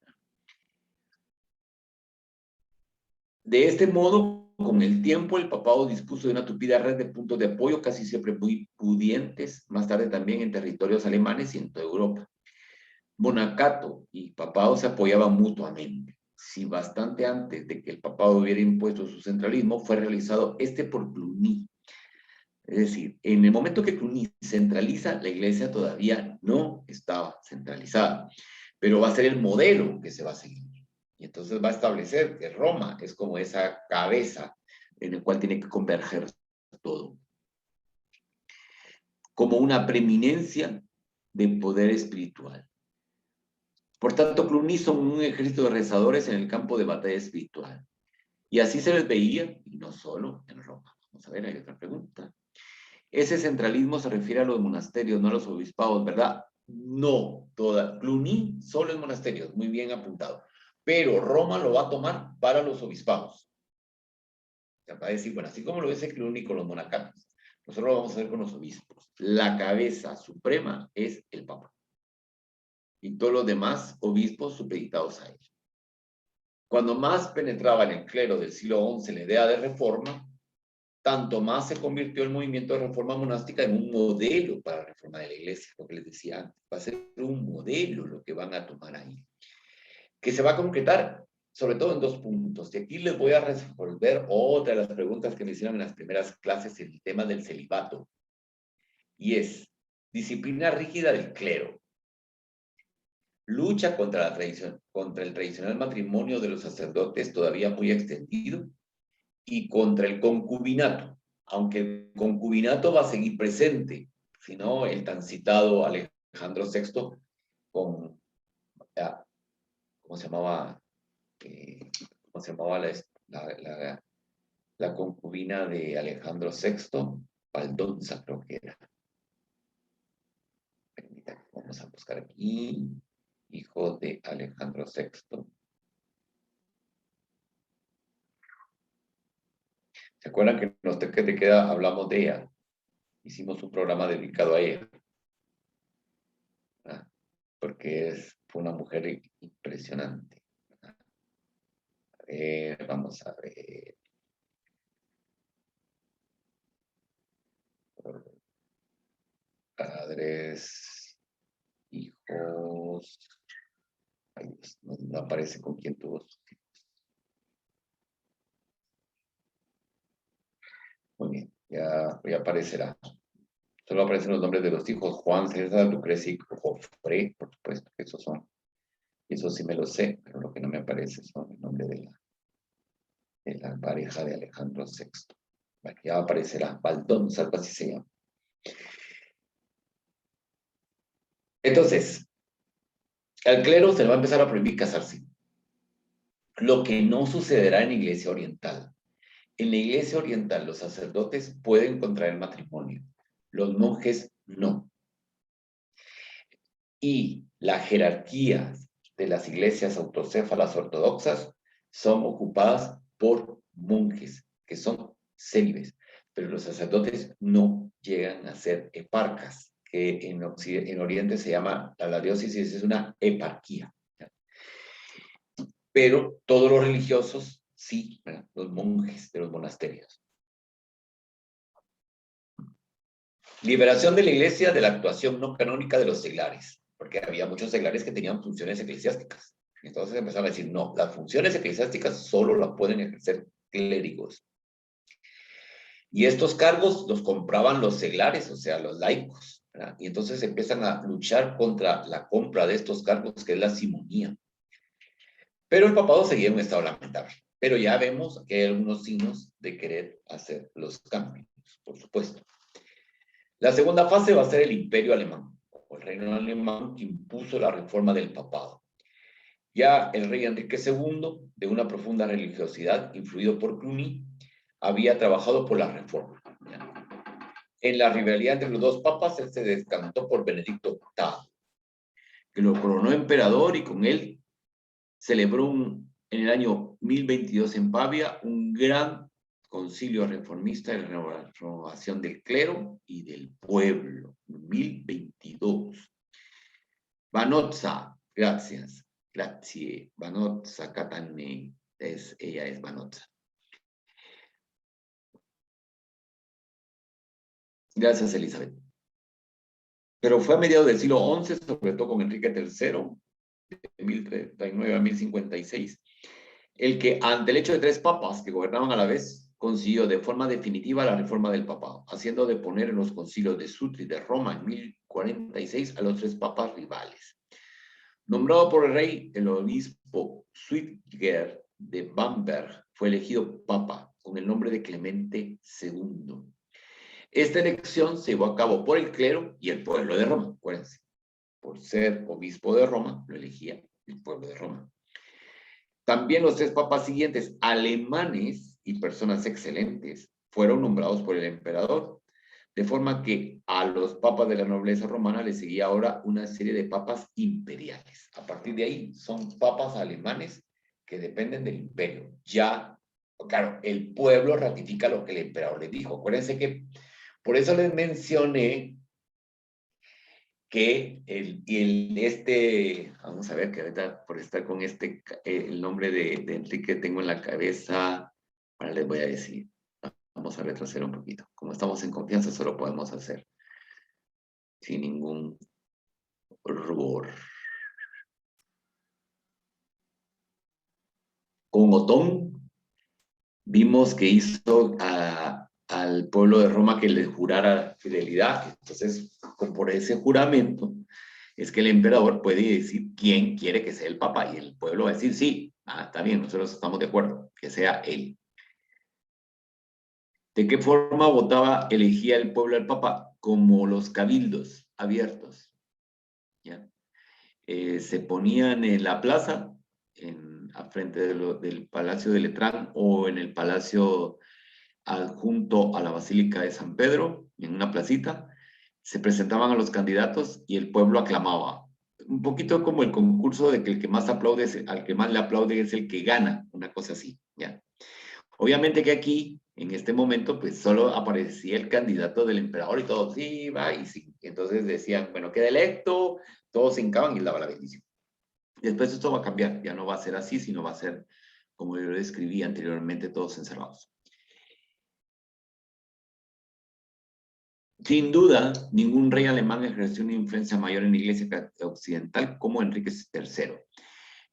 De este modo, con el tiempo, el papado dispuso de una tupida red de puntos de apoyo, casi siempre muy pudientes, más tarde también en territorios alemanes y en toda Europa. Monacato y papado se apoyaban mutuamente. Si bastante antes de que el papado hubiera impuesto su centralismo, fue realizado por Cluny. Es decir, en el momento que Cluny centraliza, la iglesia todavía no estaba centralizada, pero va a ser el modelo que se va a seguir. Y entonces va a establecer que Roma es como esa cabeza en el cual tiene que converger todo. Como una preeminencia de poder espiritual. Por tanto, Cluny son un ejército de rezadores en el campo de batalla espiritual. Y así se les veía, y no solo en Roma. Vamos a ver, hay otra pregunta. Ese centralismo se refiere a los monasterios, no a los obispados, ¿verdad? No, Cluny solo es monasterios, muy bien apuntado. Pero Roma lo va a tomar para los obispados. O sea, va a decir, bueno, así como lo dice Cluny con los monacatos, Nosotros lo vamos a hacer con los obispos. La cabeza suprema es el Papa. Y todos los demás obispos supeditados a él. Cuando más penetraba en el clero del siglo XI la idea de reforma, tanto más se convirtió el movimiento de reforma monástica en un modelo para la reforma de la iglesia, lo que les decía antes, va a ser un modelo lo que van a tomar ahí, que se va a concretar sobre todo en 2 puntos. Y aquí les voy a resolver otra de las preguntas que me hicieron en las primeras clases, el tema del celibato, y es disciplina rígida del clero, lucha contra la tradición, contra el tradicional matrimonio de los sacerdotes todavía muy extendido, y contra el concubinato, aunque el concubinato va a seguir presente, sino el tan citado Alejandro VI con, ¿cómo se llamaba? ¿Cómo se llamaba la concubina de Alejandro VI? Valdonza, creo que era. Permítanme, vamos a buscar aquí. Hijo de Alejandro VI. ¿Se acuerdan que en los que te queda hablamos de ella? Hicimos un programa dedicado a ella. Porque fue una mujer impresionante. A ver, vamos a ver. Padres, hijos. Ay, Dios, no aparece con quién tuvo sus hijos. Muy bien, ya aparecerá. Solo aparecen los nombres de los hijos: Juan, César, Lucrecia y Jofre, por supuesto que esos son. Eso sí me lo sé, pero lo que no me aparece son el nombre de la pareja de Alejandro VI. Bueno, ya aparecerá. Valdonza, algo así se llama. Entonces, al clero se le va a empezar a prohibir casarse. Lo que no sucederá en la iglesia oriental. En la iglesia oriental los sacerdotes pueden contraer matrimonio, los monjes no. Y la jerarquía de las iglesias autocéfalas ortodoxas son ocupadas por monjes, que son célibes, pero los sacerdotes no llegan a ser eparcas, que en Oriente se llama, la diócesis es una eparquía. Pero todos los religiosos, sí, ¿verdad? Los monjes de los monasterios. Liberación de la iglesia de la actuación no canónica de los seglares, porque había muchos seglares que tenían funciones eclesiásticas. Entonces empezaron a decir, no, las funciones eclesiásticas solo las pueden ejercer clérigos. Y estos cargos los compraban los seglares, o sea, los laicos, ¿verdad? Y entonces empiezan a luchar contra la compra de estos cargos, que es la simonía. Pero el papado seguía en un estado lamentable. Pero ya vemos que hay algunos signos de querer hacer los cambios, por supuesto. La segunda fase va a ser el imperio alemán, o el reino alemán, que impuso la reforma del papado. Ya el rey Enrique II, de una profunda religiosidad, influido por Cluny, había trabajado por la reforma. En la rivalidad entre los dos papas, él se descantó por Benedicto VIII, que lo coronó emperador, y con él celebró en el año 1022 en Pavia un gran concilio reformista de renovación del clero y del pueblo. 1022. Vanozza, gracias. Grazie. Vanozza Catane. Ella es Vanozza. Gracias, Elizabeth. Pero fue a mediados del siglo XI, sobre todo con Enrique III, de 1039 a 1056, el que, ante el hecho de 3 papas que gobernaban a la vez, consiguió de forma definitiva la reforma del papado, haciendo deponer en los concilios de Sutri de Roma en 1046 a los 3 papas rivales. Nombrado por el rey, el obispo Suitger de Bamberg fue elegido papa con el nombre de Clemente II. Esta elección se llevó a cabo por el clero y el pueblo de Roma, acuérdense. Por ser obispo de Roma, lo elegía el pueblo de Roma. También los 3 papas siguientes, alemanes y personas excelentes, fueron nombrados por el emperador, de forma que a los papas de la nobleza romana les seguía ahora una serie de papas imperiales. A partir de ahí son papas alemanes que dependen del imperio. Ya, claro, el pueblo ratifica lo que el emperador le dijo. Acuérdense que Por eso les mencioné que vamos a ver que ahorita por estar con el nombre de Enrique tengo en la cabeza, ahora les voy a decir, vamos a retroceder un poquito. Como estamos en confianza, solo podemos hacer sin ningún rubor. Con Otón vimos que hizo al pueblo de Roma que le jurara fidelidad. Entonces, por ese juramento, es que el emperador puede decir quién quiere que sea el papa y el pueblo va a decir sí, está bien, nosotros estamos de acuerdo, que sea él. ¿De qué forma elegía el pueblo al papa? Como los cabildos abiertos. ¿Ya? Se ponían en la plaza, a frente del Palacio de Letrán o en el Palacio adjunto a la Basílica de San Pedro, en una placita, se presentaban a los candidatos y el pueblo aclamaba. Un poquito como el concurso de que el que más aplaude, al que más le aplaude es el que gana, una cosa así, ¿ya? Obviamente que aquí, en este momento, pues solo aparecía el candidato del emperador y todos, sí, va, y sí. Entonces decían, bueno, queda electo, todos se hincaban y daba la bendición. Después esto va a cambiar, ya no va a ser así, sino va a ser, como yo lo describí anteriormente, todos encerrados. Sin duda, ningún rey alemán ejerció una influencia mayor en la iglesia occidental como Enrique III,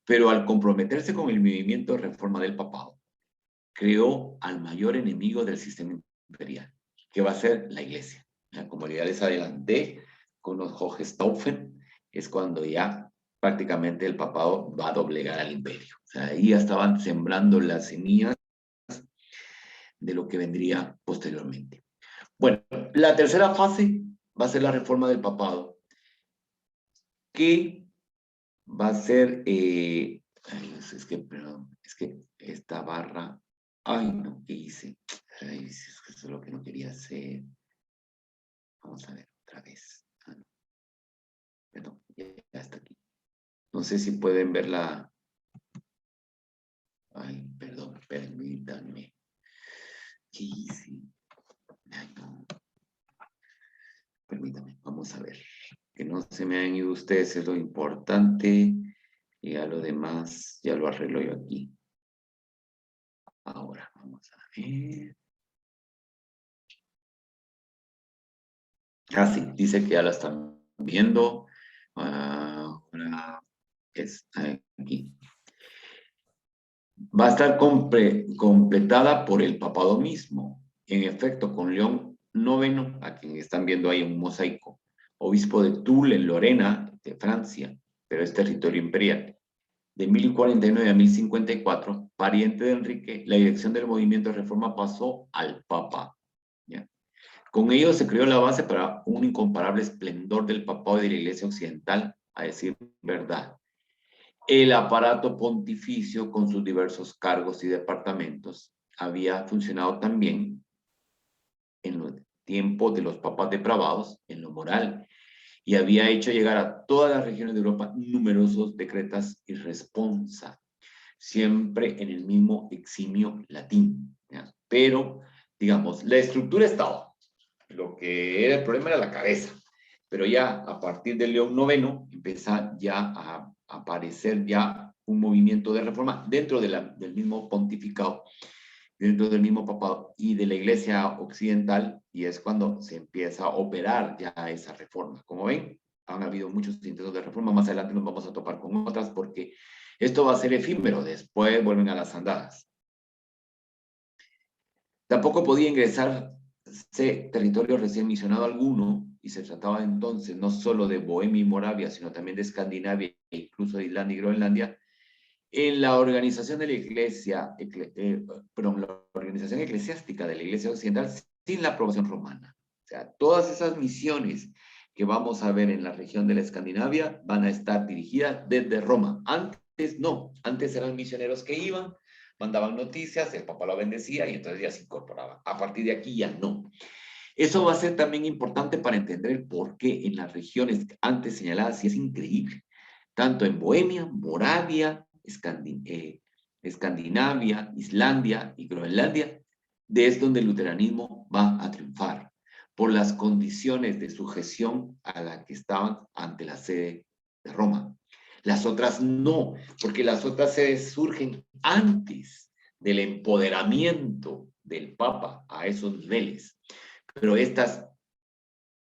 pero al comprometerse con el movimiento de reforma del papado, creó al mayor enemigo del sistema imperial, que va a ser la iglesia. Como ya les adelanté, con los Hohenstaufen, es cuando ya prácticamente el papado va a doblegar al imperio. O sea, ahí ya estaban sembrando las semillas de lo que vendría posteriormente. Bueno, la tercera fase va a ser la reforma del papado, que va a ser, perdón, es que esta barra, ay no, ¿qué hice? Ay, es que eso es lo que no quería hacer. Vamos a ver otra vez. Ah, no. Perdón, ya está aquí. No sé si pueden ver la, ay, perdón, permítanme. ¿Qué hice? Ay, no. Permítanme, vamos a ver. Que no se me han ido ustedes, es lo importante. Y a lo demás, ya lo arreglo yo aquí. Ahora, vamos a ver. Ah, sí, dice que ya la están viendo. Ahora es aquí. Va a estar completada por el papado mismo. En efecto, con León IX, a quien están viendo ahí un mosaico, obispo de Toul en Lorena, de Francia, pero es territorio imperial. De 1049 a 1054, pariente de Enrique, la dirección del movimiento de reforma pasó al Papa. ¿Ya? Con ello se creó la base para un incomparable esplendor del papado y de la Iglesia Occidental, a decir verdad. El aparato pontificio, con sus diversos cargos y departamentos, había funcionado también en los tiempos de los papas depravados, en lo moral, y había hecho llegar a todas las regiones de Europa numerosos decretas y responsa, siempre en el mismo eximio latín. ¿Ya? Pero, digamos, la estructura estaba. Lo que era el problema era la cabeza. Pero ya a partir del León IX empieza ya a aparecer ya un movimiento de reforma dentro del mismo pontificado, dentro del mismo papado y de la iglesia occidental, y es cuando se empieza a operar ya esa reforma. Como ven, han habido muchos intentos de reforma, más adelante nos vamos a topar con otras porque esto va a ser efímero, después vuelven a las andadas. Tampoco podía ingresar territorio recién misionado alguno, y se trataba entonces no solo de Bohemia y Moravia, sino también de Escandinavia e incluso de Islandia y Groenlandia, en la organización de la iglesia, la organización eclesiástica de la iglesia occidental sin la aprobación romana. O sea, todas esas misiones que vamos a ver en la región de la Escandinavia van a estar dirigidas desde Roma. Antes no, antes eran misioneros que iban, mandaban noticias, el Papa lo bendecía y entonces ya se incorporaba. A partir de aquí ya no. Eso va a ser también importante para entender el por qué en las regiones antes señaladas, y es increíble, tanto en Bohemia, Moravia, Escandinavia, Islandia y Groenlandia, es donde el luteranismo va a triunfar. por las condiciones de sujeción a la que estaban ante la sede de Roma. Las otras no, porque las otras sedes surgen antes del empoderamiento del Papa a esos niveles. Pero estas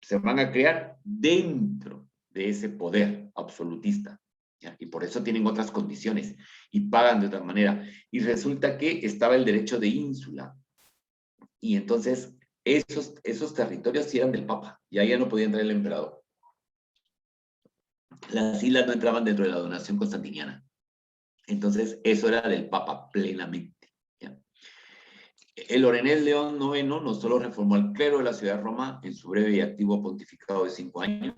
se van a crear dentro de ese poder absolutista, ¿ya? Y por eso tienen otras condiciones y pagan de otra manera. Y resulta que estaba el derecho de ínsula. Y entonces esos territorios sí eran del Papa, y ahí ya no podía entrar el emperador. Las islas no entraban dentro de la donación constantiniana. Entonces, eso era del Papa plenamente, ¿ya? El Orenés León IX no solo reformó el clero de la ciudad de Roma en su breve y activo pontificado de 5 años,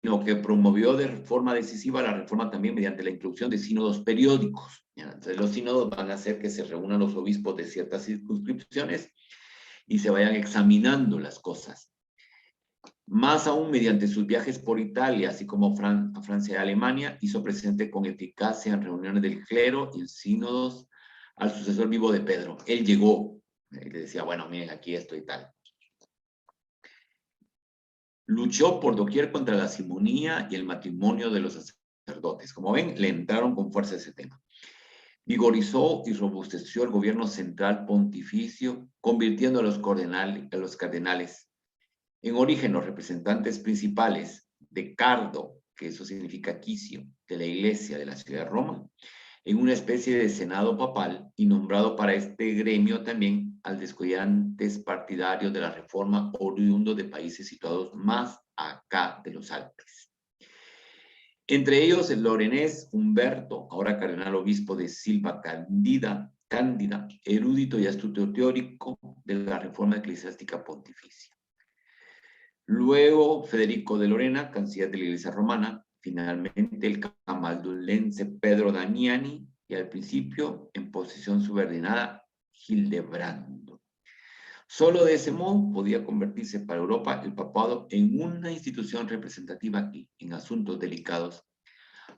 sino que promovió de forma decisiva la reforma también mediante la inclusión de sínodos periódicos, ¿ya? Entonces, los sínodos van a hacer que se reúnan los obispos de ciertas circunscripciones y se vayan examinando las cosas. Más aún, mediante sus viajes por Italia, así como a Francia y Alemania, hizo presente con eficacia en reuniones del clero y en sínodos al sucesor vivo de Pedro. Él llegó y le decía, bueno, miren, aquí estoy y tal. Luchó por doquier contra la simonía y el matrimonio de los sacerdotes. Como ven, le entraron con fuerza ese tema. Vigorizó y robusteció el gobierno central pontificio, convirtiendo a los cardenales en origen los representantes principales de Cardo, que eso significa quicio, de la iglesia de la ciudad de Roma, en una especie de senado papal y nombrado para este gremio también al de estudiantes partidarios de la reforma oriundos de países situados más acá de los Alpes. Entre ellos el lorenés Humberto, ahora cardenal obispo de Silva Cándida, erudito y astuto teórico de la reforma eclesiástica pontificia. Luego Federico de Lorena, canciller de la Iglesia Romana, finalmente el camaldulense Pedro Damiani y al principio, en posición subordinada, Hildebrando. Solo de ese modo podía convertirse para Europa el papado en una institución representativa y, en asuntos delicados,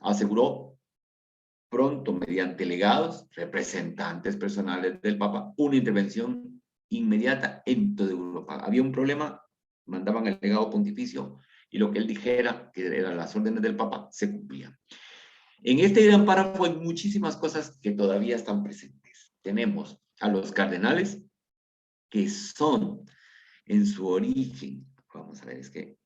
aseguró pronto mediante legados, representantes personales del Papa, una intervención inmediata en toda Europa. Había un problema, mandaban el legado pontificio y lo que él dijera, que eran las órdenes del Papa, se cumplían. En este gran párrafo hay muchísimas cosas que todavía están presentes. Tenemos a los cardenales, que son en su origen, vamos a ver, es que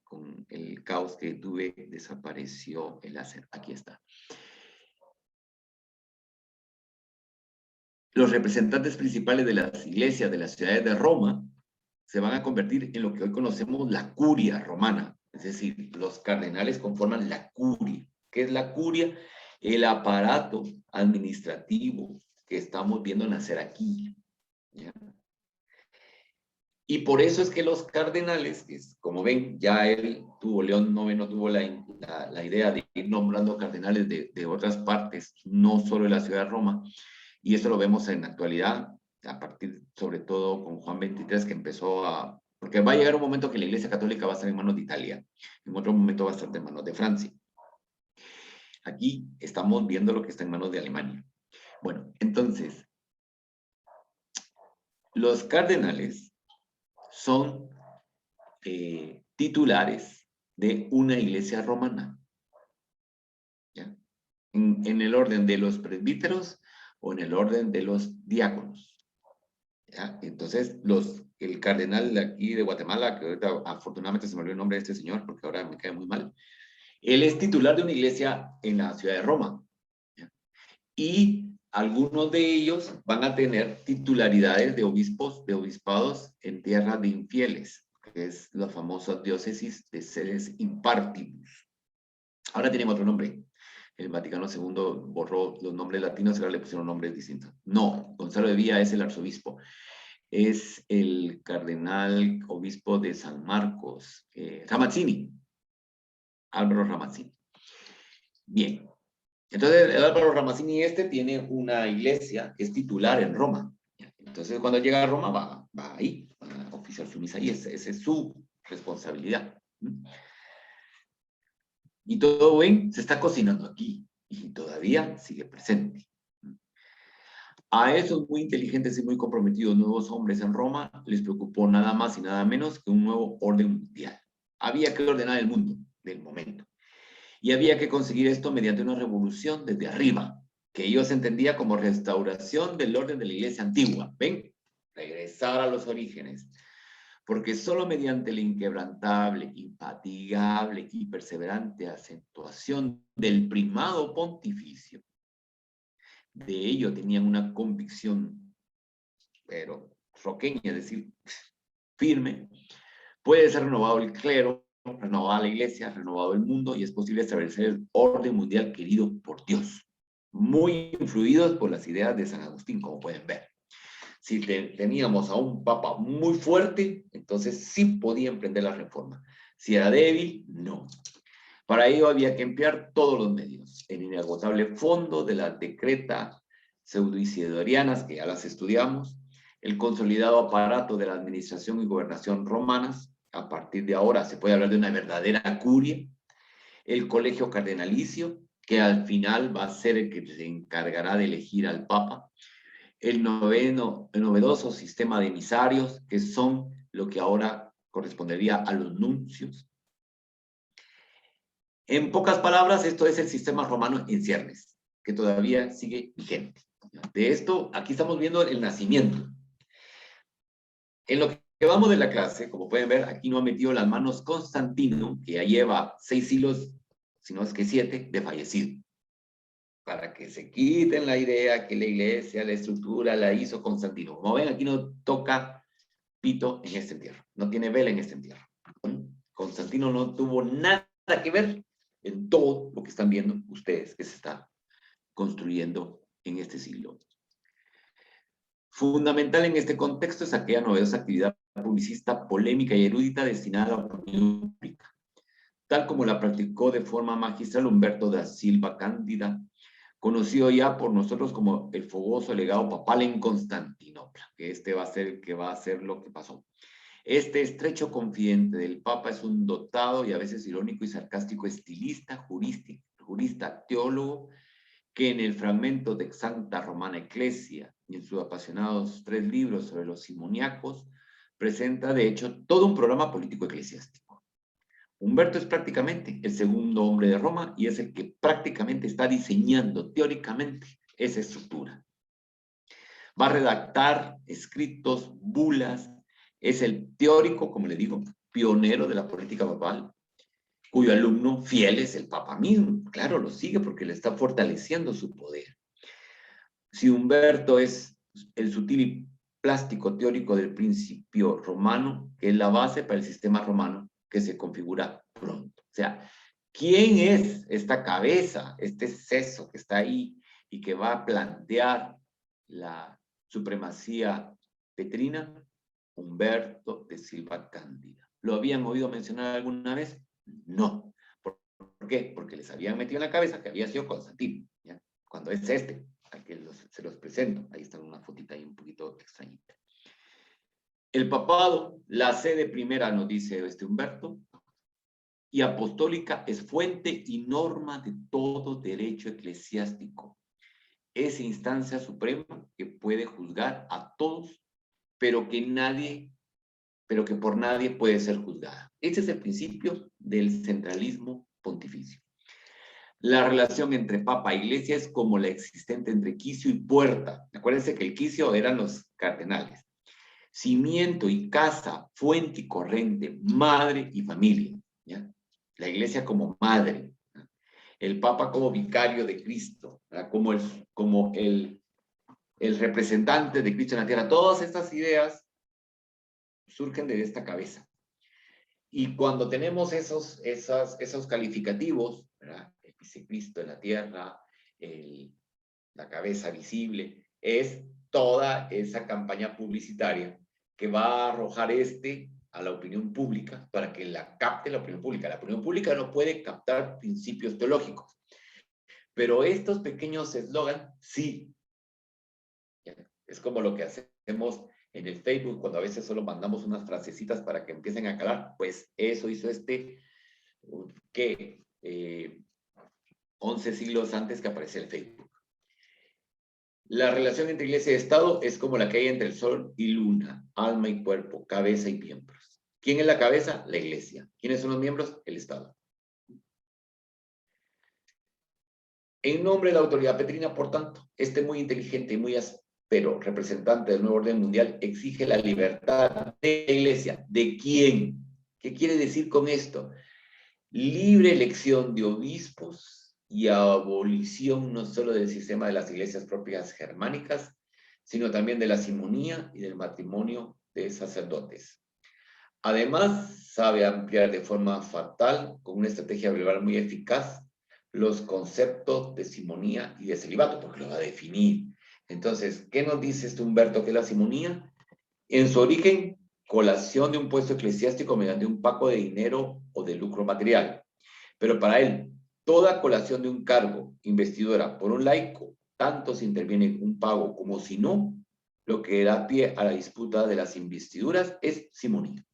con el caos que tuve desapareció el láser, aquí está. Los representantes principales de las iglesias de las ciudades de Roma se van a convertir en lo que hoy conocemos la curia romana, es decir, los cardenales conforman la curia. ¿Qué es la curia? El aparato administrativo que estamos viendo nacer aquí, ¿ya? Y por eso es que los cardenales, como ven, ya León IX tuvo la idea de ir nombrando cardenales de otras partes, no solo de la ciudad de Roma, y eso lo vemos en la actualidad, a partir sobre todo con Juan XXIII, que empezó a... Porque va a llegar un momento que la Iglesia Católica va a estar en manos de Italia, en otro momento va a estar en manos de Francia. Aquí estamos viendo lo que está en manos de Alemania. Bueno, entonces, los cardenales son titulares de una iglesia romana, ¿ya? En el orden de los presbíteros o en el orden de los diáconos, ¿ya? Entonces, el cardenal de aquí de Guatemala, que ahorita afortunadamente se me olvidó el nombre de este señor, porque ahora me cae muy mal, él es titular de una iglesia en la ciudad de Roma, ¿ya? Y algunos de ellos van a tener titularidades de obispados en tierra de infieles, que es la famosa diócesis de sedes impartibus. Ahora tienen otro nombre. El Vaticano II borró los nombres latinos y ahora le pusieron nombres distintos. No, Gonzalo de Villa es el arzobispo. Es el cardenal obispo de San Marcos, Ramazzini, Álvaro Ramazzini. Bien. Entonces, el Álvaro Ramazzini tiene una iglesia que es titular en Roma. Entonces, cuando llega a Roma, va ahí, va a oficiar su misa ahí. Esa es su responsabilidad. Y todo bien, se está cocinando aquí y todavía sigue presente. A esos muy inteligentes y muy comprometidos nuevos hombres en Roma les preocupó nada más y nada menos que un nuevo orden mundial. Había que ordenar el mundo del momento. Y había que conseguir esto mediante una revolución desde arriba, que ellos entendía como restauración del orden de la iglesia antigua. ¿Ven? Regresar a los orígenes. Porque solo mediante la inquebrantable, infatigable y perseverante acentuación del primado pontificio, de ello tenían una convicción, pero roqueña, es decir, firme, puede ser renovado el clero, renovada la iglesia, renovado el mundo, y es posible establecer el orden mundial querido por Dios, muy influidos por las ideas de San Agustín, como pueden ver. Si teníamos a un papa muy fuerte, entonces sí podía emprender la reforma. Si era débil, no. Para ello había que emplear todos los medios. El inagotable fondo de las decretas pseudo-isidorianas, que ya las estudiamos, el consolidado aparato de la administración y gobernación romanas, a partir de ahora se puede hablar de una verdadera curia, el colegio cardenalicio, que al final va a ser el que se encargará de elegir al papa, el novedoso sistema de emisarios, que son lo que ahora correspondería a los nuncios. En pocas palabras, esto es el sistema romano en ciernes, que todavía sigue vigente. De esto, aquí estamos viendo el nacimiento. En lo que vamos de la clase, como pueden ver, aquí no ha metido las manos Constantino, que ya lleva 6 siglos, si no es que 7, de fallecido. Para que se quiten la idea que la iglesia, la estructura la hizo Constantino. Como ven, aquí no toca pito en este entierro, no tiene vela en este entierro. Constantino no tuvo nada que ver en todo lo que están viendo ustedes que se está construyendo en este siglo. Fundamental en este contexto es aquella novedosa actividad publicista, polémica y erudita destinada a la opinión pública, tal como la practicó de forma magistral Humberto da Silva Cándida, conocido ya por nosotros como el fogoso legado papal en Constantinopla, que este va a ser el que va a hacer lo que pasó. Este estrecho confidente del Papa es un dotado y a veces irónico y sarcástico estilista, jurista, teólogo, que en el fragmento de Santa Romana Ecclesia y en sus apasionados 3 libros sobre los simoniacos, presenta de hecho todo un programa político eclesiástico. Humberto es prácticamente el segundo hombre de Roma y es el que prácticamente está diseñando teóricamente esa estructura. Va a redactar escritos, bulas, es el teórico, como le digo, pionero de la política papal, cuyo alumno fiel es el Papa mismo. Claro, lo sigue porque le está fortaleciendo su poder. Si Humberto es el sutil y plástico teórico del principio romano, que es la base para el sistema romano que se configura pronto. O sea, ¿quién es esta cabeza, este seso que está ahí y que va a plantear la supremacía petrina? Humberto de Silva Cándida. ¿Lo habían oído mencionar alguna vez? No. ¿Por qué? Porque les habían metido en la cabeza que había sido Constantino, ¿ya? Cuando es este, al que se los presento. Ahí está una fotita ahí un poquito extrañita. El papado, la sede primera, nos dice Humberto, y apostólica es fuente y norma de todo derecho eclesiástico. Es instancia suprema que puede juzgar a todos, pero que por nadie puede ser juzgada. Ese es el principio del centralismo pontificio. La relación entre papa e iglesia es como la existente entre quicio y puerta. Acuérdense que el quicio eran los cardenales. Cimiento y casa, fuente y corriente, madre y familia. ¿Ya? La iglesia como madre. ¿Ya? El papa como vicario de Cristo, ¿verdad? como el representante de Cristo en la tierra. Todas estas ideas surgen de esta cabeza. Y cuando tenemos esos calificativos, ¿verdad? El vicecristo en la tierra, la cabeza visible, es toda esa campaña publicitaria que va a arrojar a la opinión pública para que la capte la opinión pública. La opinión pública no puede captar principios teológicos, pero estos pequeños eslogan sí. Es como lo que hacemos en el Facebook, cuando a veces solo mandamos unas frasecitas para que empiecen a calar, pues eso hizo que 11 siglos antes que apareciera el Facebook. La relación entre iglesia y Estado es como la que hay entre el sol y luna, alma y cuerpo, cabeza y miembros. ¿Quién es la cabeza? La iglesia. ¿Quiénes son los miembros? El Estado. En nombre de la autoridad petrina, por tanto, este muy inteligente y muy áspero representante del nuevo orden mundial exige la libertad de la iglesia. ¿De quién? ¿Qué quiere decir con esto? Libre elección de obispos y abolición no solo del sistema de las iglesias propias germánicas, sino también de la simonía y del matrimonio de sacerdotes. Además, sabe ampliar de forma fatal, con una estrategia verbal muy eficaz, los conceptos de simonía y de celibato, porque lo va a definir. Entonces, ¿qué nos dice este Humberto que es la simonía? En su origen, colación de un puesto eclesiástico mediante un pago de dinero o de lucro material. Pero para él, toda colación de un cargo, investidura por un laico, tanto si interviene en un pago como si no, lo que da pie a la disputa de las investiduras es simonía.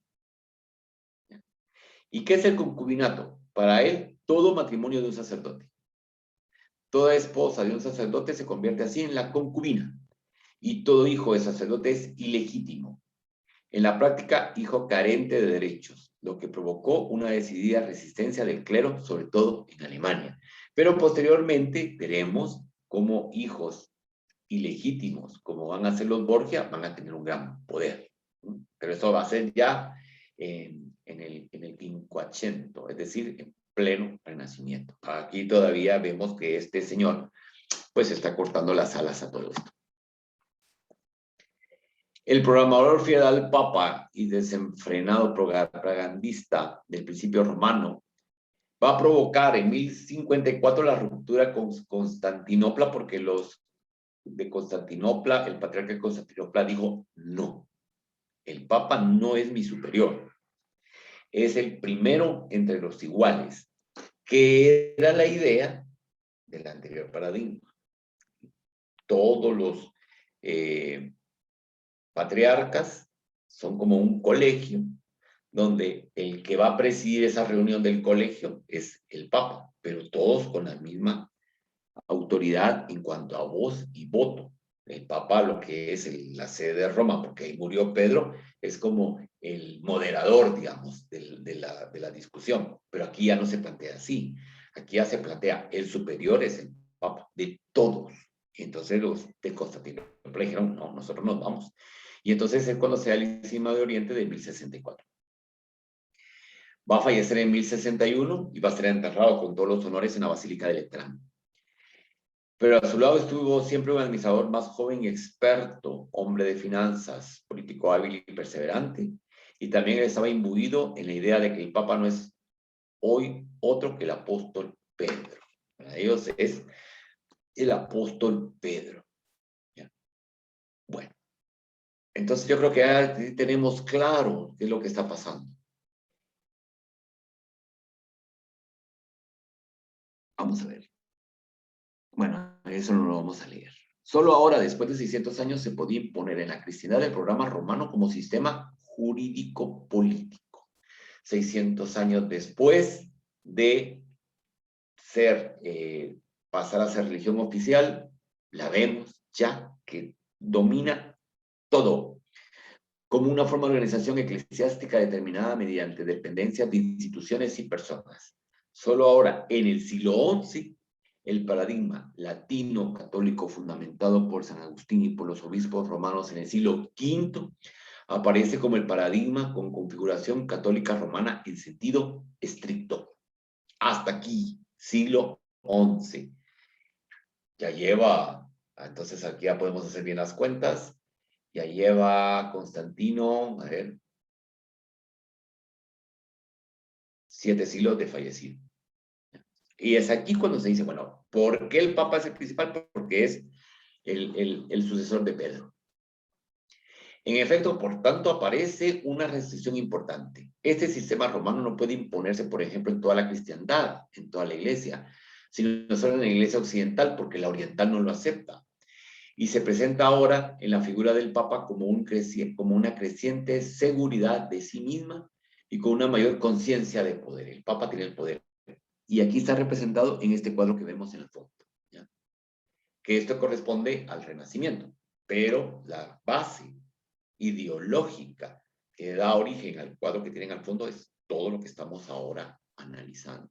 ¿Y qué es el concubinato? Para él, todo matrimonio de un sacerdote. Toda esposa de un sacerdote se convierte así en la concubina. Y todo hijo de sacerdote es ilegítimo. En la práctica, hijo carente de derechos, lo que provocó una decidida resistencia del clero, sobre todo en Alemania. Pero posteriormente veremos cómo hijos ilegítimos, como van a ser los Borgia, van a tener un gran poder. Pero eso va a ser ya en el 500, es decir, en pleno renacimiento. Aquí todavía vemos que este señor pues está cortando las alas a todo esto. El programador fiel al Papa y desenfrenado propagandista del principio romano va a provocar en 1054 la ruptura con Constantinopla, porque los de Constantinopla, el patriarca de Constantinopla dijo no, el Papa no es mi superior, es el primero entre los iguales, que era la idea del anterior paradigma. Todos los patriarcas son como un colegio, donde el que va a presidir esa reunión del colegio es el Papa, pero todos con la misma autoridad en cuanto a voz y voto. El Papa, lo que es la sede de Roma, porque ahí murió Pedro, es como el moderador, digamos, de la discusión. Pero aquí ya no se plantea así. Aquí ya se plantea, el superior es el Papa, de todos. Y entonces los de Constantinopla dijeron, no, nosotros nos vamos. Y entonces es cuando se da el cisma de Oriente de 1064. Va a fallecer en 1061 y va a ser enterrado con todos los honores en la Basílica de Letrán. Pero a su lado estuvo siempre un administrador más joven y experto, hombre de finanzas, político hábil y perseverante. Y también él estaba imbuido en la idea de que el Papa no es hoy otro que el apóstol Pedro. Para ellos es el apóstol Pedro. ¿Ya? Bueno, entonces yo creo que ya tenemos claro qué es lo que está pasando. Vamos a ver. Bueno, eso no lo vamos a leer. Solo ahora, después de 600 años, se podía imponer en la cristiandad el programa romano como sistema jurídico político. 600 años después de ser, pasar a ser religión oficial, la vemos ya que domina todo, como una forma de organización eclesiástica determinada mediante dependencias de instituciones y personas. Solo ahora, en el siglo XI, el paradigma latino católico fundamentado por San Agustín y por los obispos romanos en el siglo V aparece como el paradigma con configuración católica romana en sentido estricto. Hasta aquí, siglo XI. Ya lleva, entonces aquí ya podemos hacer bien las cuentas, ya lleva Constantino, a ver, 7 siglos de fallecido. Y es aquí cuando se dice, bueno, ¿por qué el Papa es el principal? Porque es el sucesor de Pedro. En efecto, por tanto, aparece una restricción importante. Este sistema romano no puede imponerse, por ejemplo, en toda la cristiandad, en toda la iglesia, sino solo en la iglesia occidental, porque la oriental no lo acepta. Y se presenta ahora en la figura del Papa como una creciente seguridad de sí misma y con una mayor conciencia de poder. El Papa tiene el poder. Y aquí está representado en este cuadro que vemos en el fondo. ¿Ya? que esto corresponde al Renacimiento, pero la base ideológica que da origen al cuadro que tienen al fondo es todo lo que estamos ahora analizando.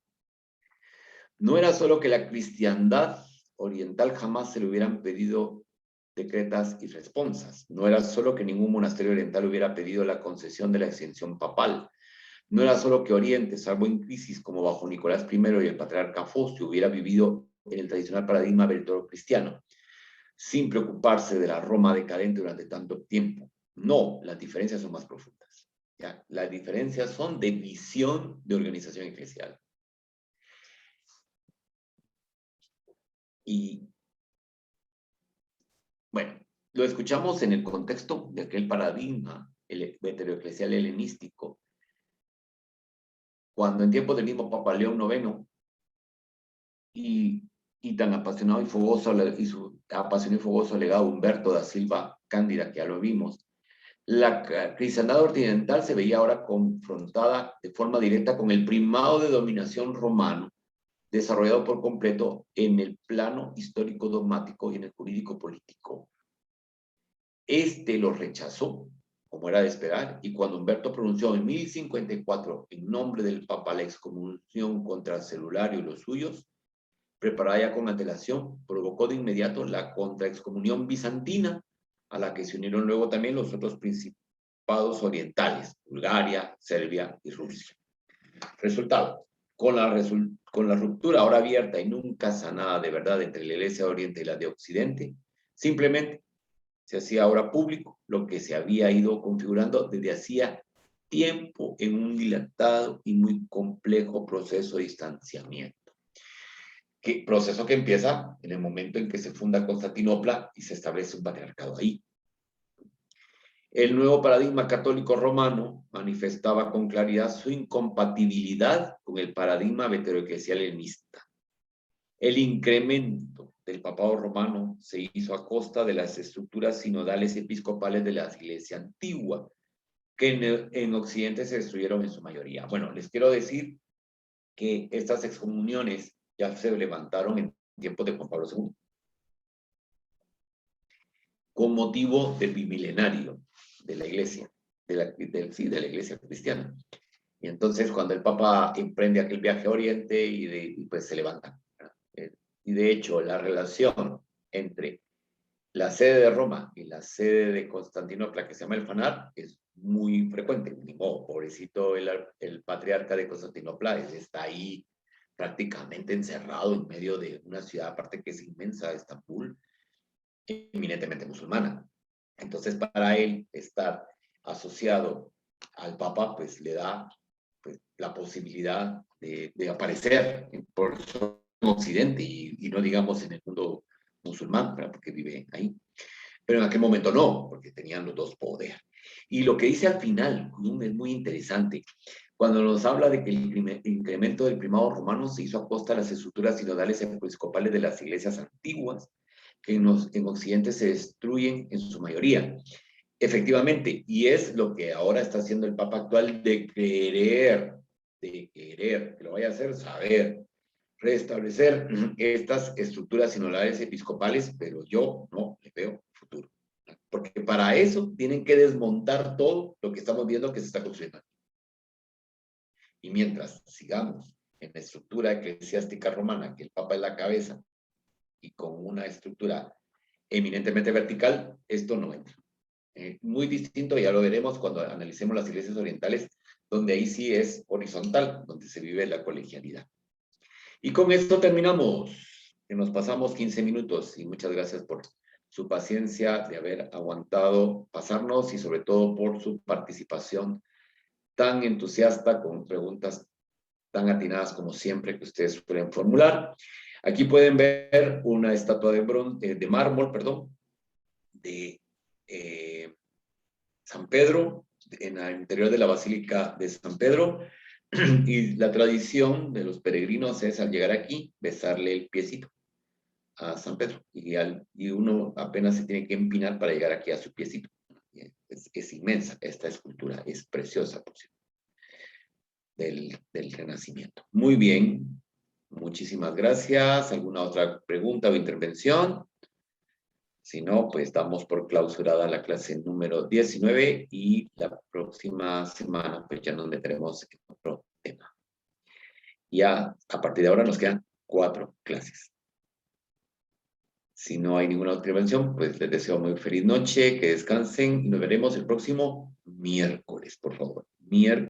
No era solo que la cristiandad oriental jamás se le hubieran pedido decretas y responsas, no era solo que ningún monasterio oriental hubiera pedido la concesión de la exención papal, no era solo que Oriente, salvo en crisis como bajo Nicolás I y el patriarca Fosio, hubiera vivido en el tradicional paradigma cristiano, sin preocuparse de la Roma decadente durante tanto tiempo. No, las diferencias son más profundas. ¿Ya? Las diferencias son de visión de organización eclesial. Y, bueno, lo escuchamos en el contexto de aquel paradigma heteroeclesial helenístico, cuando en tiempos del mismo Papa León IX, y tan apasionado y fogoso, y su apasionado y fogoso legado Humberto da Silva Cándida, que ya lo vimos, la cristiandad occidental se veía ahora confrontada de forma directa con el primado de dominación romano, desarrollado por completo en el plano histórico dogmático y en el jurídico político. Este lo rechazó, como era de esperar, y cuando Humberto pronunció en 1054 en nombre del Papa la excomunión contra el Celulario y los suyos, preparada ya con antelación, provocó de inmediato la contraexcomunión bizantina, a la que se unieron luego también los otros principados orientales, Bulgaria, Serbia y Rusia. Resultado, con la ruptura ahora abierta y nunca sanada de verdad entre la Iglesia de Oriente y la de Occidente, simplemente se hacía ahora público lo que se había ido configurando desde hacía tiempo en un dilatado y muy complejo proceso de distanciamiento. Proceso que empieza en el momento en que se funda Constantinopla y se establece un patriarcado ahí. El nuevo paradigma católico romano manifestaba con claridad su incompatibilidad con el paradigma heteroeclesial helenista. El incremento del papado romano se hizo a costa de las estructuras sinodales episcopales de la Iglesia antigua, que en Occidente se destruyeron en su mayoría. Bueno, les quiero decir que estas excomuniones ya se levantaron en tiempos de Juan Pablo II, con motivo del bimilenario de la iglesia, de la iglesia cristiana. Y entonces cuando el Papa emprende aquel viaje a Oriente y pues se levanta. Y de hecho la relación entre la sede de Roma y la sede de Constantinopla, que se llama el Fanar, es muy frecuente. Ni modo, pobrecito el patriarca de Constantinopla, él está ahí prácticamente encerrado en medio de una ciudad, aparte que es inmensa, Estambul, eminentemente musulmana. Entonces, para él estar asociado al Papa, pues le da pues, la posibilidad de aparecer por en Occidente y no digamos en el mundo musulmán, ¿verdad? Porque vive ahí. Pero en aquel momento no, porque tenían los dos poder. Y lo que dice al final es muy interesante. Cuando nos habla de que el incremento del primado romano se hizo a costa de las estructuras sinodales episcopales de las iglesias antiguas, que en Occidente se destruyen en su mayoría. Efectivamente, y es lo que ahora está haciendo el Papa actual de querer, que lo vaya a hacer saber, restablecer estas estructuras sinodales episcopales, pero yo no le veo futuro. Porque para eso tienen que desmontar todo lo que estamos viendo que se está construyendo. Y mientras sigamos en la estructura eclesiástica romana, que el Papa es la cabeza, y con una estructura eminentemente vertical, esto no entra. Muy distinto, ya lo veremos cuando analicemos las iglesias orientales, donde ahí sí es horizontal, donde se vive la colegialidad. Y con esto terminamos, que nos pasamos 15 minutos, y muchas gracias por su paciencia de haber aguantado pasarnos y sobre todo por su participación tan entusiasta con preguntas tan atinadas como siempre que ustedes suelen formular. Aquí pueden ver una estatua de mármol, perdón, de San Pedro, en el interior de la Basílica de San Pedro, y la tradición de los peregrinos es al llegar aquí, besarle el piecito a San Pedro, y uno apenas se tiene que empinar para llegar aquí a su piecito. Es inmensa esta escultura, es preciosa, por cierto, del Renacimiento. Muy bien, muchísimas gracias. ¿Alguna otra pregunta o intervención? Si no, pues damos por clausurada la clase número 19 y la próxima semana pues ya nos meteremos en otro tema. Ya a partir de ahora nos quedan 4 clases. Si no hay ninguna otra intervención, pues les deseo muy feliz noche, que descansen y nos veremos el próximo miércoles, por favor. Miércoles.